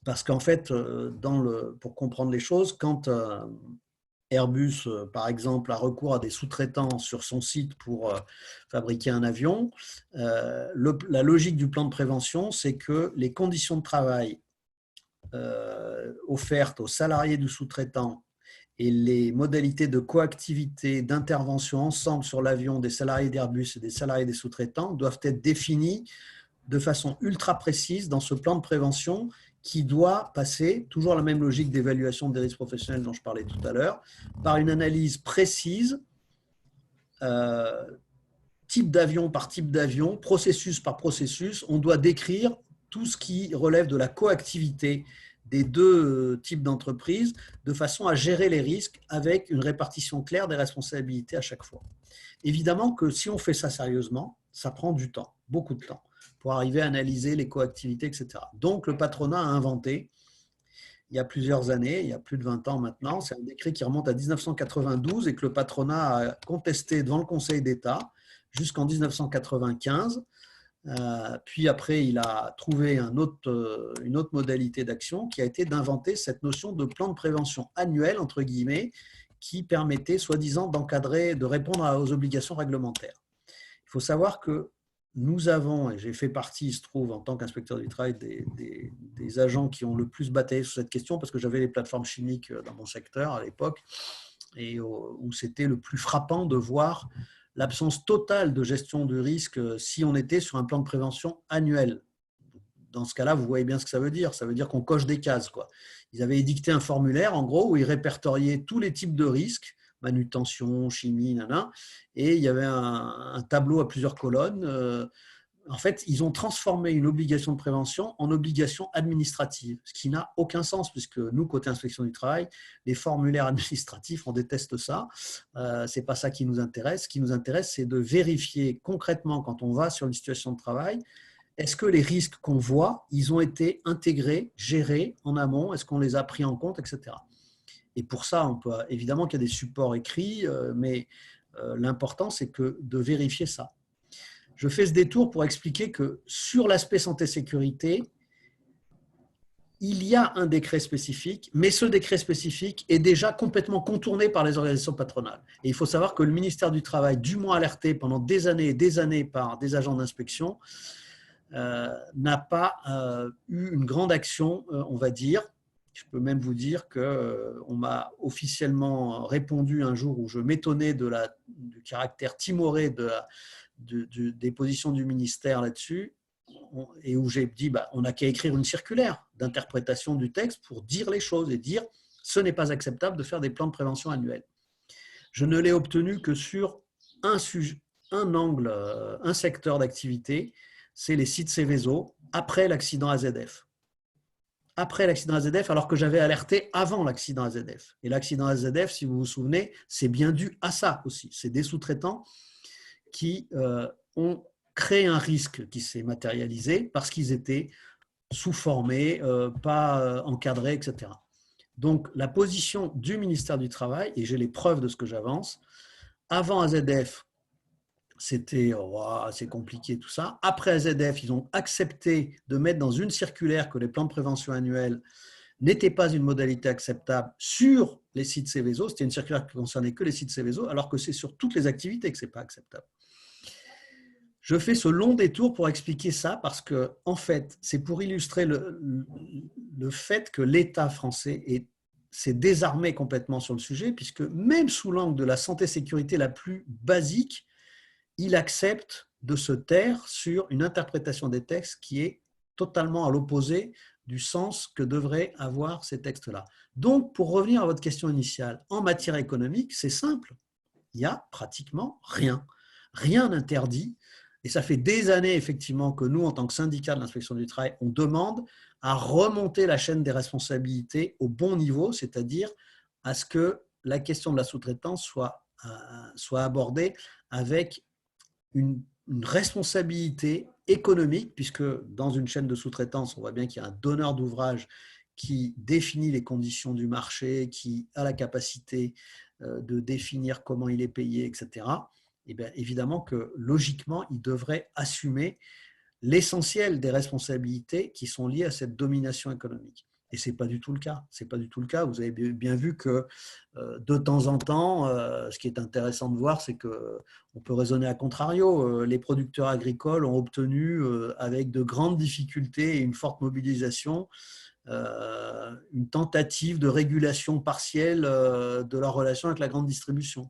Parce qu'en fait, pour comprendre les choses, quand Airbus, par exemple, a recours à des sous-traitants sur son site pour fabriquer un avion, la logique du plan de prévention, c'est que les conditions de travail offertes aux salariés du sous-traitant et les modalités de coactivité, d'intervention ensemble sur l'avion des salariés d'Airbus et des salariés des sous-traitants doivent être définies de façon ultra précise dans ce plan de prévention qui doit passer, toujours la même logique d'évaluation des risques professionnels dont je parlais tout à l'heure, par une analyse précise, type d'avion par type d'avion, processus par processus. On doit décrire tout ce qui relève de la coactivité des deux types d'entreprises de façon à gérer les risques avec une répartition claire des responsabilités à chaque fois. Évidemment que si on fait ça sérieusement, ça prend du temps, beaucoup de temps, pour arriver à analyser les coactivités, etc. Donc, le patronat a inventé, il y a plusieurs années, il y a plus de 20 ans maintenant, c'est un décret qui remonte à 1992 et que le patronat a contesté devant le Conseil d'État jusqu'en 1995. Puis après, il a trouvé une autre modalité d'action qui a été d'inventer cette notion de plan de prévention annuel, entre guillemets, qui permettait, soi-disant, d'encadrer, de répondre aux obligations réglementaires. Il faut savoir que nous avons, et j'ai fait partie, il se trouve, en tant qu'inspecteur du travail, des agents qui ont le plus bataillé sur cette question, parce que j'avais les plateformes chimiques dans mon secteur à l'époque, et où c'était le plus frappant de voir l'absence totale de gestion du risque si on était sur un plan de prévention annuel. Dans ce cas-là, vous voyez bien ce que ça veut dire. Ça veut dire qu'on coche des cases, quoi. Ils avaient édicté un formulaire, en gros, où ils répertoriaient tous les types de risques, manutention, chimie, nanana, et il y avait un tableau à plusieurs colonnes. En fait, ils ont transformé une obligation de prévention en obligation administrative, ce qui n'a aucun sens, puisque nous, côté inspection du travail, les formulaires administratifs, on déteste ça. Ce n'est pas ça qui nous intéresse. Ce qui nous intéresse, c'est de vérifier concrètement, quand on va sur une situation de travail, est-ce que les risques qu'on voit, ils ont été intégrés, gérés en amont, est-ce qu'on les a pris en compte, etc. Et pour ça, on peut, évidemment qu'il y a des supports écrits, mais l'important, c'est de vérifier ça. Je fais ce détour pour expliquer que sur l'aspect santé-sécurité, il y a un décret spécifique, mais ce décret spécifique est déjà complètement contourné par les organisations patronales. Et il faut savoir que le ministère du Travail, dûment alerté pendant des années et des années par des agents d'inspection, n'a pas eu une grande action, on va dire. Je peux même vous dire qu'on m'a officiellement répondu un jour où je m'étonnais du caractère timoré des positions du ministère là-dessus, et où j'ai dit on n'a qu'à écrire une circulaire d'interprétation du texte pour dire les choses et dire ce n'est pas acceptable de faire des plans de prévention annuels. Je ne l'ai obtenu que sur un angle, un secteur d'activité, c'est les sites Céveso après l'accident AZF. Après l'accident AZF, alors que j'avais alerté avant l'accident AZF. Et l'accident AZF, si vous vous souvenez, c'est bien dû à ça aussi. C'est des sous-traitants qui ont créé un risque qui s'est matérialisé parce qu'ils étaient sous-formés, pas encadrés, etc. Donc, la position du ministère du Travail, et j'ai les preuves de ce que j'avance, avant AZF, c'était assez compliqué tout ça. Après AZF, ils ont accepté de mettre dans une circulaire que les plans de prévention annuels n'étaient pas une modalité acceptable sur les sites Céveso. C'était une circulaire qui ne concernait que les sites Céveso, alors que c'est sur toutes les activités que ce n'est pas acceptable. Je fais ce long détour pour expliquer ça parce que, en fait, c'est pour illustrer le fait que l'État français s'est désarmé complètement sur le sujet, puisque même sous l'angle de la santé-sécurité la plus basique, il accepte de se taire sur une interprétation des textes qui est totalement à l'opposé du sens que devraient avoir ces textes-là. Donc, pour revenir à votre question initiale, en matière économique, c'est simple. Il n'y a pratiquement rien. Rien n'interdit. Et Et ça fait des années, effectivement, que nous, en tant que syndicat de l'inspection du travail, on demande à remonter la chaîne des responsabilités au bon niveau, c'est-à-dire à ce que la question de la sous-traitance soit abordée avec une responsabilité économique, puisque dans une chaîne de sous-traitance, on voit bien qu'il y a un donneur d'ouvrage qui définit les conditions du marché, qui a la capacité de définir comment il est payé, etc. Et bien évidemment que logiquement, il devrait assumer l'essentiel des responsabilités qui sont liées à cette domination économique. Et ce n'est pas du tout le cas. C'est pas du tout le cas. Vous avez bien vu que de temps en temps, ce qui est intéressant de voir, c'est qu'on peut raisonner à contrario. Les producteurs agricoles ont obtenu, avec de grandes difficultés et une forte mobilisation, une tentative de régulation partielle de leur relation avec la grande distribution.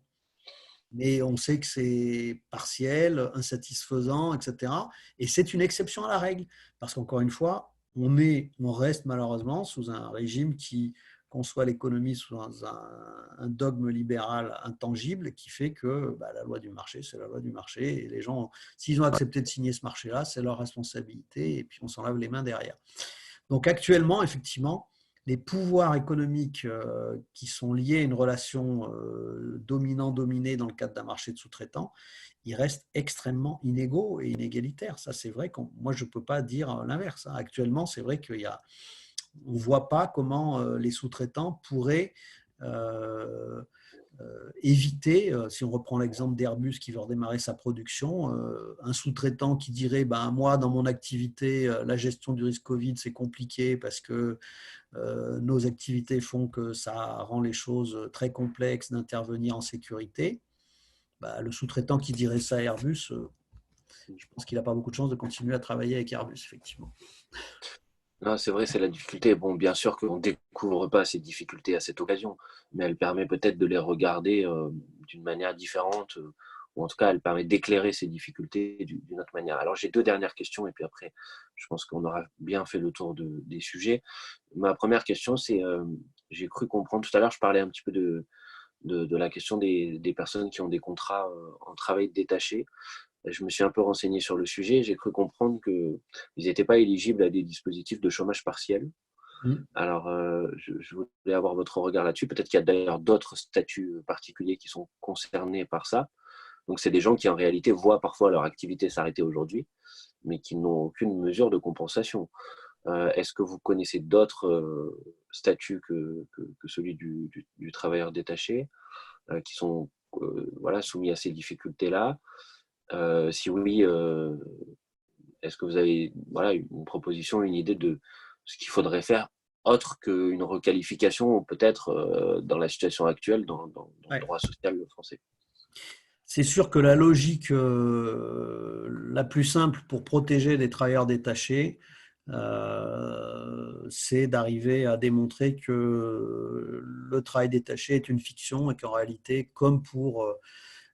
Mais on sait que c'est partiel, insatisfaisant, etc. Et c'est une exception à la règle, parce qu'encore une fois, on reste malheureusement sous un régime qui conçoit l'économie sous un dogme libéral intangible qui fait que la loi du marché, c'est la loi du marché, et les gens, s'ils ont accepté de signer ce marché-là, c'est leur responsabilité, et puis on s'en lave les mains derrière. Donc actuellement, effectivement, les pouvoirs économiques qui sont liés à une relation dominant-dominé dans le cadre d'un marché de sous-traitants, ils restent extrêmement inégaux et inégalitaires. Ça, c'est vrai que moi, je ne peux pas dire l'inverse. Actuellement, c'est vrai qu'on ne voit pas comment les sous-traitants pourraient éviter, si on reprend l'exemple d'Airbus qui veut redémarrer sa production, un sous-traitant qui dirait moi, dans mon activité, la gestion du risque Covid, c'est compliqué parce que nos activités font que ça rend les choses très complexes d'intervenir en sécurité. Le sous-traitant qui dirait ça à Airbus, je pense qu'il n'a pas beaucoup de chance de continuer à travailler avec Airbus, effectivement. Non, c'est vrai, c'est la difficulté. Bon, bien sûr qu'on ne découvre pas ces difficultés à cette occasion, mais elle permet peut-être de les regarder d'une manière différente, ou en tout cas, elle permet d'éclairer ces difficultés d'une autre manière. Alors, j'ai deux dernières questions, et puis après, je pense qu'on aura bien fait le tour des sujets. Ma première question, c'est, j'ai cru comprendre tout à l'heure, je parlais un petit peu de la question des personnes qui ont des contrats en travail détaché. Je me suis un peu renseigné sur le sujet. J'ai cru comprendre qu'ils n'étaient pas éligibles à des dispositifs de chômage partiel. Alors, je voulais avoir votre regard là-dessus. Peut-être qu'il y a d'ailleurs d'autres statuts particuliers qui sont concernés par ça. Donc, c'est des gens qui, en réalité, voient parfois leur activité s'arrêter aujourd'hui, mais qui n'ont aucune mesure de compensation. Est-ce que vous connaissez d'autres statuts que celui du travailleur détaché qui sont soumis à ces difficultés-là? Si oui, est-ce que vous avez une proposition, une idée de ce qu'il faudrait faire autre qu'une requalification, peut-être dans la situation actuelle, dans le droit social français? C'est sûr que la logique la plus simple pour protéger les travailleurs détachés, c'est d'arriver à démontrer que le travail détaché est une fiction et qu'en réalité, comme pour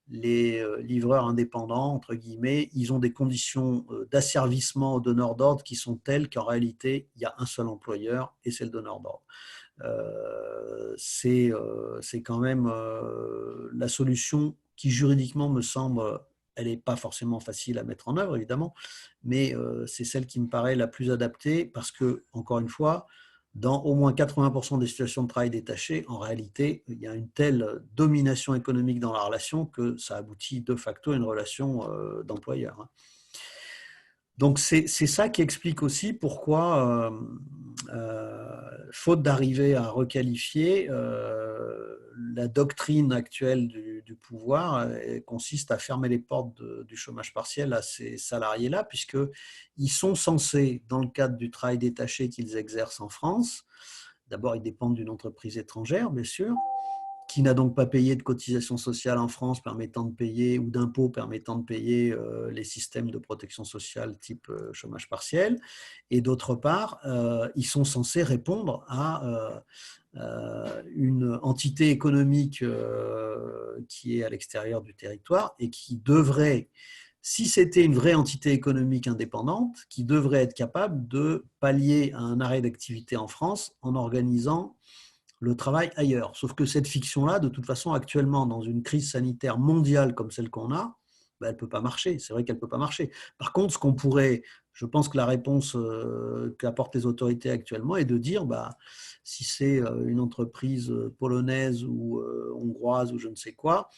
les livreurs indépendants, entre guillemets, ils ont des conditions d'asservissement au donneur d'ordre qui sont telles qu'en réalité, il y a un seul employeur et c'est le donneur d'ordre. C'est quand même la solution qui juridiquement me semble, elle n'est pas forcément facile à mettre en œuvre évidemment, mais c'est celle qui me paraît la plus adaptée parce que, encore une fois, dans au moins 80% des situations de travail détaché, en réalité, il y a une telle domination économique dans la relation que ça aboutit de facto à une relation d'employeur. Donc, c'est ça qui explique aussi pourquoi, faute d'arriver à requalifier, la doctrine actuelle du pouvoir consiste à fermer les portes du chômage partiel à ces salariés-là, puisqu'ils sont censés, dans le cadre du travail détaché qu'ils exercent en France, d'abord ils dépendent d'une entreprise étrangère, bien sûr, qui n'a donc pas payé de cotisation sociale en France permettant de payer, ou d'impôts permettant de payer les systèmes de protection sociale type chômage partiel. Et d'autre part, ils sont censés répondre à une entité économique qui est à l'extérieur du territoire et qui devrait, si c'était une vraie entité économique indépendante, qui devrait être capable de pallier à un arrêt d'activité en France en organisant le travail ailleurs. Sauf que cette fiction-là, de toute façon, actuellement, dans une crise sanitaire mondiale comme celle qu'on a, elle ne peut pas marcher. C'est vrai qu'elle ne peut pas marcher. Par contre, ce qu'on pourrait, je pense que la réponse qu'apportent les autorités actuellement est de dire, si c'est une entreprise polonaise ou hongroise ou je ne sais quoi,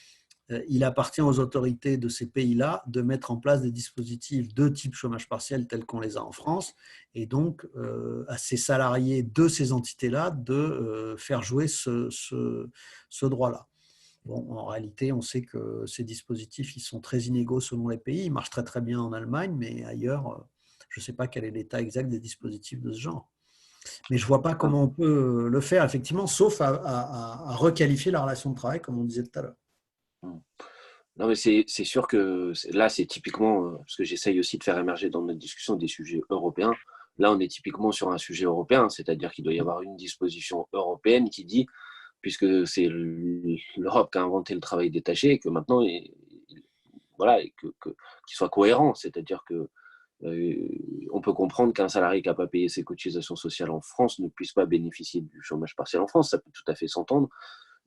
il appartient aux autorités de ces pays-là de mettre en place des dispositifs de type chômage partiel tels qu'on les a en France, et donc à ces salariés de ces entités-là de faire jouer ce droit-là. Bon, en réalité, on sait que ces dispositifs ils sont très inégaux selon les pays. Ils marchent très très bien en Allemagne, mais ailleurs, je ne sais pas quel est l'état exact des dispositifs de ce genre. Mais je ne vois pas comment on peut le faire, effectivement, sauf à requalifier la relation de travail, comme on disait tout à l'heure. Non, mais c'est sûr que là, c'est typiquement, parce que j'essaye aussi de faire émerger dans notre discussion des sujets européens. Là, on est typiquement sur un sujet européen, c'est-à-dire qu'il doit y avoir une disposition européenne qui dit, puisque c'est l'Europe qui a inventé le travail détaché, et que maintenant, voilà, qu'il soit cohérent, c'est-à-dire que on peut comprendre qu'un salarié qui n'a pas payé ses cotisations sociales en France ne puisse pas bénéficier du chômage partiel en France, ça peut tout à fait s'entendre.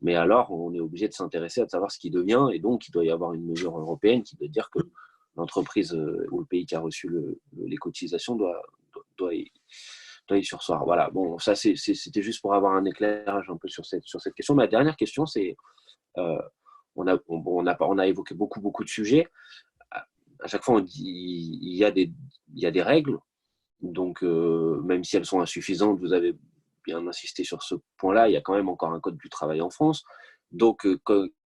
Mais alors, on est obligé de s'intéresser à savoir ce qui devient, et donc il doit y avoir une mesure européenne qui doit dire que l'entreprise ou le pays qui a reçu les cotisations doit y surseoir. Voilà, bon, ça c'était juste pour avoir un éclairage un peu sur cette question. Ma dernière question, c'est, on a évoqué beaucoup de sujets. À chaque fois, on dit il y a des règles, donc même si elles sont insuffisantes, vous avez bien insisté sur ce point-là, il y a quand même encore un code du travail en France. Donc,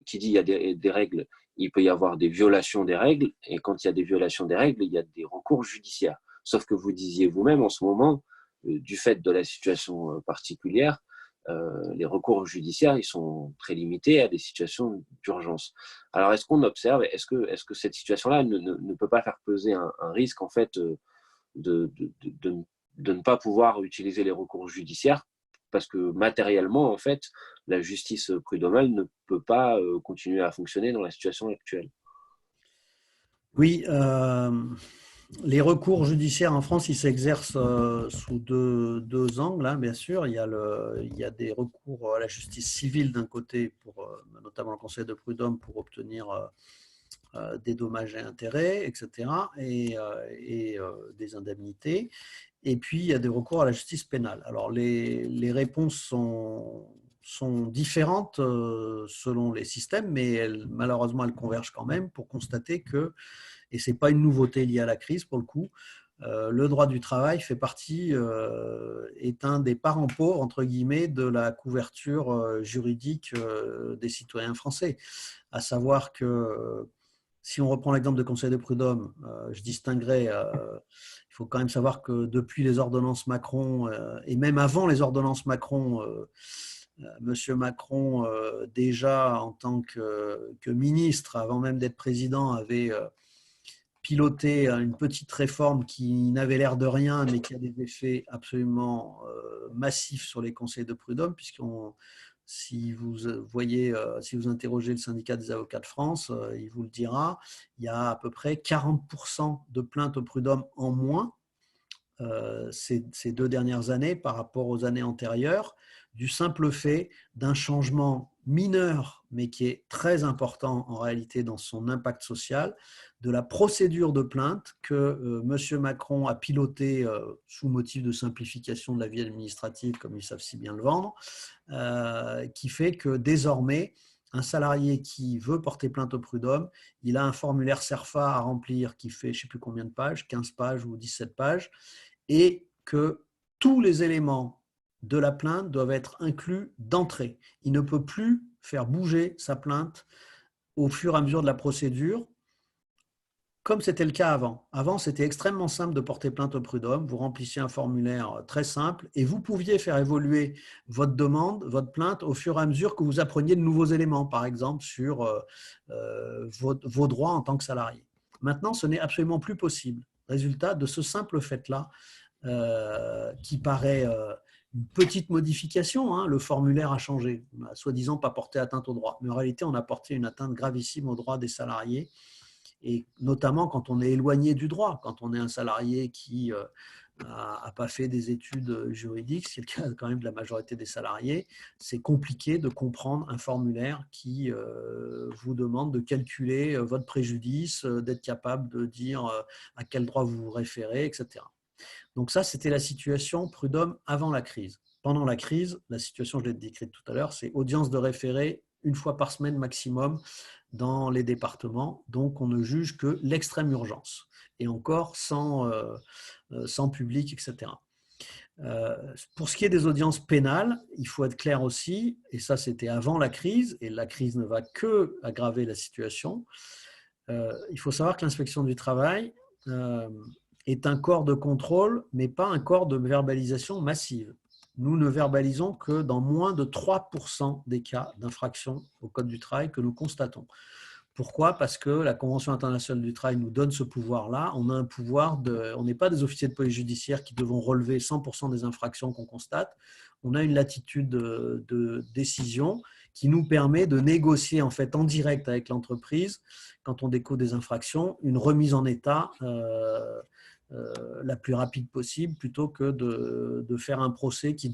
qui dit il y a des règles, il peut y avoir des violations des règles. Et quand il y a des violations des règles, il y a des recours judiciaires. Sauf que vous disiez vous-même en ce moment, du fait de la situation particulière, les recours judiciaires, ils sont très limités à des situations d'urgence. Alors, est-ce qu'on observe, est-ce que cette situation-là ne peut pas faire peser un risque, en fait, de ne pas pouvoir utiliser les recours judiciaires parce que matériellement, en fait, la justice prud'homale ne peut pas continuer à fonctionner dans la situation actuelle. Oui, les recours judiciaires en France, ils s'exercent sous deux angles, hein, bien sûr. Il y a des recours à la justice civile d'un côté, pour notamment le Conseil de prud'homme, pour obtenir des dommages et intérêts, etc., et des indemnités. Et puis, il y a des recours à la justice pénale. Alors, les réponses sont différentes selon les systèmes, mais malheureusement, elles convergent quand même pour constater que, et ce n'est pas une nouveauté liée à la crise pour le coup, le droit du travail fait partie, est un des parents pauvres, entre guillemets, de la couverture juridique des citoyens français. À savoir que, si on reprend l'exemple de Conseil de prud'homme, je distinguerai, il faut quand même savoir que depuis les ordonnances Macron, et même avant les ordonnances Macron, Monsieur Macron, déjà en tant que ministre, avant même d'être président, avait piloté une petite réforme qui n'avait l'air de rien, mais qui a des effets absolument massifs sur les conseils de prud'homme, si vous interrogez le syndicat des avocats de France, il vous le dira, il y a à peu près 40% de plaintes au prud'homme en moins ces 2 dernières années par rapport aux années antérieures, du simple fait d'un changement mineur, mais qui est très important en réalité dans son impact social, de la procédure de plainte que M. Macron a pilotée sous motif de simplification de la vie administrative, comme ils savent si bien le vendre, qui fait que désormais, un salarié qui veut porter plainte au prud'homme, il a un formulaire CERFA à remplir qui fait je ne sais plus combien de pages, 15 pages ou 17 pages, et que tous les éléments de la plainte doivent être inclus d'entrée. Il ne peut plus faire bouger sa plainte au fur et à mesure de la procédure, comme c'était le cas avant. Avant, c'était extrêmement simple de porter plainte au prud'homme. Vous remplissiez un formulaire très simple et vous pouviez faire évoluer votre demande, votre plainte, au fur et à mesure que vous appreniez de nouveaux éléments, par exemple sur vos droits en tant que salarié. Maintenant, ce n'est absolument plus possible. Résultat de ce simple fait-là, qui paraît une petite modification, hein, le formulaire a changé. On n'a soi-disant pas porté atteinte aux droits, mais en réalité, on a porté une atteinte gravissime aux droits des salariés, et notamment quand on est éloigné du droit, quand on est un salarié qui n'a pas fait des études juridiques, c'est le cas quand même de la majorité des salariés, c'est compliqué de comprendre un formulaire qui vous demande de calculer votre préjudice, d'être capable de dire à quel droit vous vous référez, etc. Donc ça, c'était la situation prud'homme avant la crise. Pendant la crise, la situation, je l'ai décrite tout à l'heure, c'est audience de référé une fois par semaine maximum dans les départements. Donc, on ne juge que l'extrême urgence. Et encore sans public, etc. Pour ce qui est des audiences pénales, il faut être clair aussi, et ça c'était avant la crise, et la crise ne va que aggraver la situation. Il faut savoir que l'inspection du travail est un corps de contrôle, mais pas un corps de verbalisation massive. Nous ne verbalisons que dans moins de 3% des cas d'infraction au Code du travail que nous constatons. Pourquoi ? Parce que la Convention internationale du travail nous donne ce pouvoir-là. On a un pouvoir on n'est pas des officiers de police judiciaire qui devons relever 100% des infractions qu'on constate. On a une latitude de décision qui nous permet de négocier en fait en direct avec l'entreprise, quand on découvre des infractions, une remise en état la plus rapide possible, plutôt que de faire un procès qui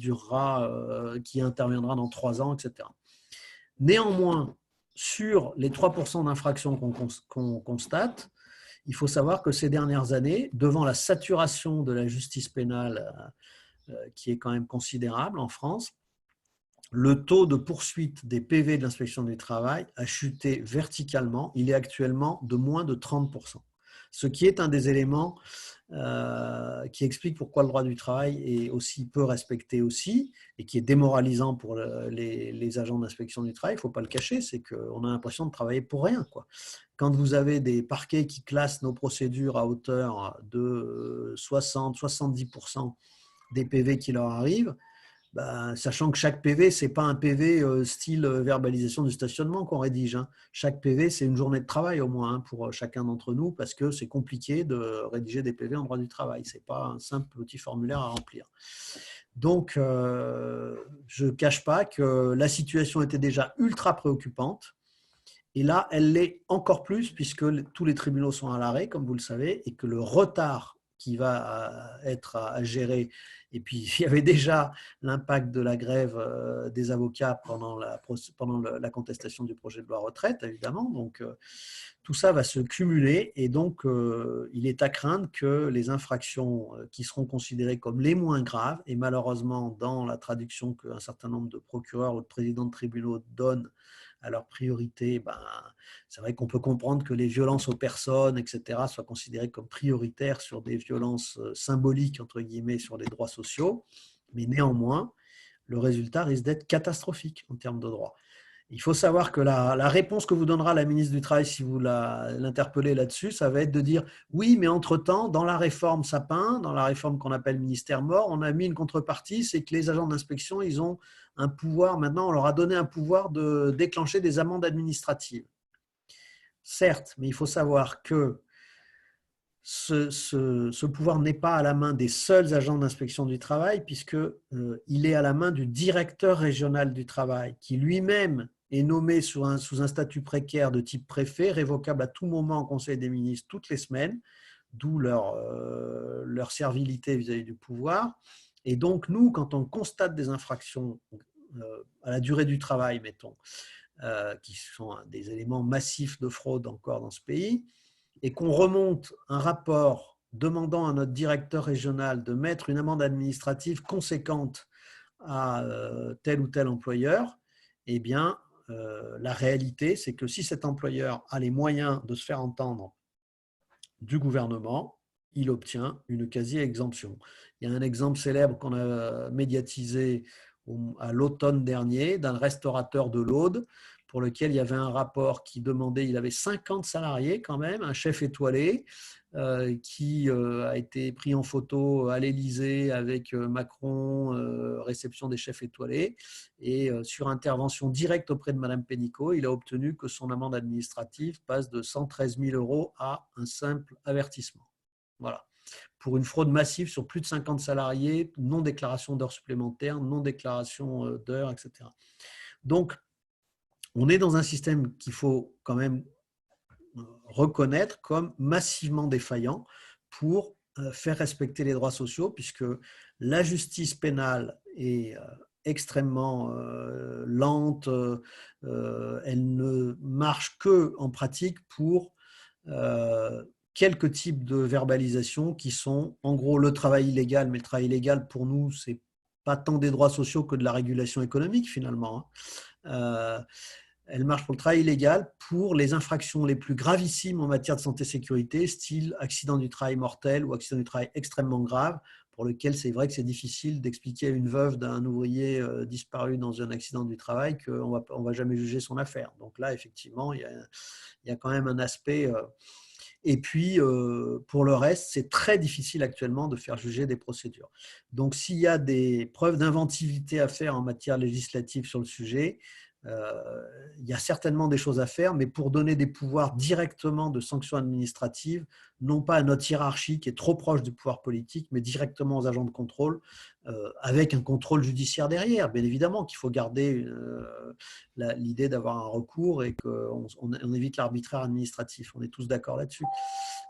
qui interviendra dans 3 ans, etc. Néanmoins, sur les 3% d'infractions qu'on constate, il faut savoir que ces dernières années, devant la saturation de la justice pénale qui est quand même considérable en France, le taux de poursuite des PV de l'inspection du travail a chuté verticalement. Il est actuellement de moins de 30%. Ce qui est un des éléments qui explique pourquoi le droit du travail est aussi peu respecté aussi, et qui est démoralisant pour les agents d'inspection du travail. Il ne faut pas le cacher, c'est qu'on a l'impression de travailler pour rien, quoi. Quand vous avez des parquets qui classent nos procédures à hauteur de 60-70% des PV qui leur arrivent, sachant que chaque PV, ce n'est pas un PV style verbalisation du stationnement qu'on rédige. Chaque PV, c'est une journée de travail au moins pour chacun d'entre nous, parce que c'est compliqué de rédiger des PV en droit du travail. Ce n'est pas un simple petit formulaire à remplir. Donc, je ne cache pas que la situation était déjà ultra préoccupante. Et là, elle l'est encore plus, puisque tous les tribunaux sont à l'arrêt, comme vous le savez, et que le retard qui va être à gérer. Et puis, il y avait déjà l'impact de la grève des avocats pendant la contestation du projet de loi retraite, évidemment. Donc, tout ça va se cumuler, et donc, il est à craindre que les infractions qui seront considérées comme les moins graves, et malheureusement, dans la traduction qu'un certain nombre de procureurs ou de présidents de tribunaux donnent à leur priorité, c'est vrai qu'on peut comprendre que les violences aux personnes, etc., soient considérées comme prioritaires sur des violences symboliques, entre guillemets, sur les droits sociaux. Mais néanmoins, le résultat risque d'être catastrophique en termes de droit. Il faut savoir que la réponse que vous donnera la ministre du Travail, si vous l'interpellez là-dessus, ça va être de dire « oui, mais entre-temps, dans la réforme Sapin, dans la réforme qu'on appelle ministère mort, on a mis une contrepartie, c'est que les agents d'inspection, ils ont un pouvoir, maintenant on leur a donné un pouvoir de déclencher des amendes administratives. » Certes, mais il faut savoir que ce pouvoir n'est pas à la main des seuls agents d'inspection du travail, puisqu'il est à la main du directeur régional du travail, qui lui-même est nommé sous un statut précaire de type préfet, révocable à tout moment en Conseil des ministres toutes les semaines, d'où leur servilité vis-à-vis du pouvoir. Et donc, nous, quand on constate des infractions à la durée du travail, mettons, qui sont des éléments massifs de fraude encore dans ce pays, et qu'on remonte un rapport demandant à notre directeur régional de mettre une amende administrative conséquente à tel ou tel employeur, eh bien, la réalité, c'est que si cet employeur a les moyens de se faire entendre du gouvernement, il obtient une quasi-exemption. Il y a un exemple célèbre qu'on a médiatisé à l'automne dernier d'un restaurateur de l'Aude, pour lequel il y avait un rapport qui demandait, il avait 50 salariés quand même, un chef étoilé qui a été pris en photo à l'Élysée avec Macron, réception des chefs étoilés, et sur intervention directe auprès de Madame Pénicaud, il a obtenu que son amende administrative passe de 113 000 € à un simple avertissement. Voilà. Pour une fraude massive sur plus de 50 salariés, non-déclaration d'heures supplémentaires, non-déclaration d'heures, etc. Donc, on est dans un système qu'il faut quand même reconnaître comme massivement défaillant pour faire respecter les droits sociaux, puisque la justice pénale est extrêmement lente, elle ne marche que en pratique pour quelques types de verbalisation qui sont en gros le travail illégal, mais le travail illégal pour nous, c'est pas tant des droits sociaux que de la régulation économique finalement. Elle marche pour le travail illégal, pour les infractions les plus gravissimes en matière de santé-sécurité, style accident du travail mortel ou accident du travail extrêmement grave, pour lequel c'est vrai que c'est difficile d'expliquer à une veuve d'un ouvrier disparu dans un accident du travail qu'on ne va jamais juger son affaire. Donc là, effectivement, il y a quand même un aspect… Et puis, pour le reste, c'est très difficile actuellement de faire juger des procédures. Donc, s'il y a des preuves d'inventivité à faire en matière législative sur le sujet, il y a certainement des choses à faire, mais pour donner des pouvoirs directement de sanctions administratives, non pas à notre hiérarchie qui est trop proche du pouvoir politique, mais directement aux agents de contrôle, avec un contrôle judiciaire derrière. Bien évidemment qu'il faut garder l'idée d'avoir un recours et qu'on évite l'arbitraire administratif. On est tous d'accord là-dessus.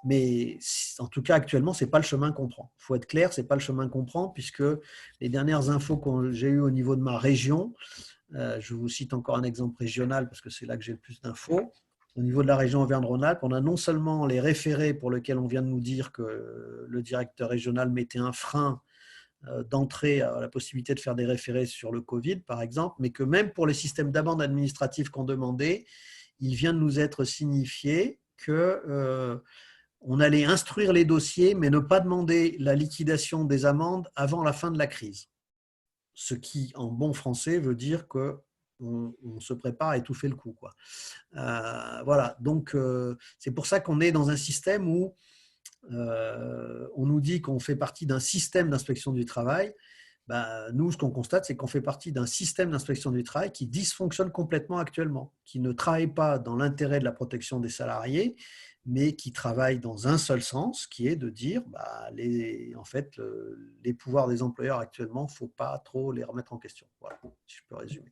Mais en tout cas, actuellement, ce n'est pas le chemin qu'on prend. Il faut être clair, ce n'est pas le chemin qu'on prend, puisque les dernières infos que j'ai eues au niveau de ma région, je vous cite encore un exemple régional parce que c'est là que j'ai le plus d'infos. Au niveau de la région Auvergne-Rhône-Alpes, on a non seulement les référés pour lesquels on vient de nous dire que le directeur régional mettait un frein d'entrée à la possibilité de faire des référés sur le Covid, par exemple, mais que même pour les systèmes d'amende administrative qu'on demandait, il vient de nous être signifié que on allait instruire les dossiers, mais ne pas demander la liquidation des amendes avant la fin de la crise. Ce qui, en bon français, veut dire qu'on se prépare à étouffer le coup, quoi. Voilà, donc c'est pour ça qu'on est dans un système où on nous dit qu'on fait partie d'un système d'inspection du travail. Nous, ce qu'on constate, c'est qu'on fait partie d'un système d'inspection du travail qui dysfonctionne complètement actuellement, qui ne travaille pas dans l'intérêt de la protection des salariés, mais qui travaille dans un seul sens, qui est de dire en fait, les pouvoirs des employeurs actuellement, il ne faut pas trop les remettre en question. Voilà, si je peux résumer.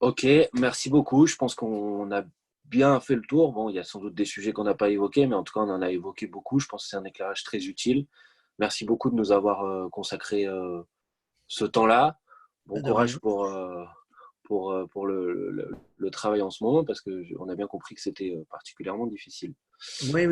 Ok, merci beaucoup. Je pense qu'on a bien fait le tour. Bon, il y a sans doute des sujets qu'on n'a pas évoqués, mais en tout cas, on en a évoqué beaucoup. Je pense que c'est un éclairage très utile. Merci beaucoup de nous avoir consacré ce temps-là. Bon De courage rien. pour le travail en ce moment, parce qu'on a bien compris que c'était particulièrement difficile. Oui, oui.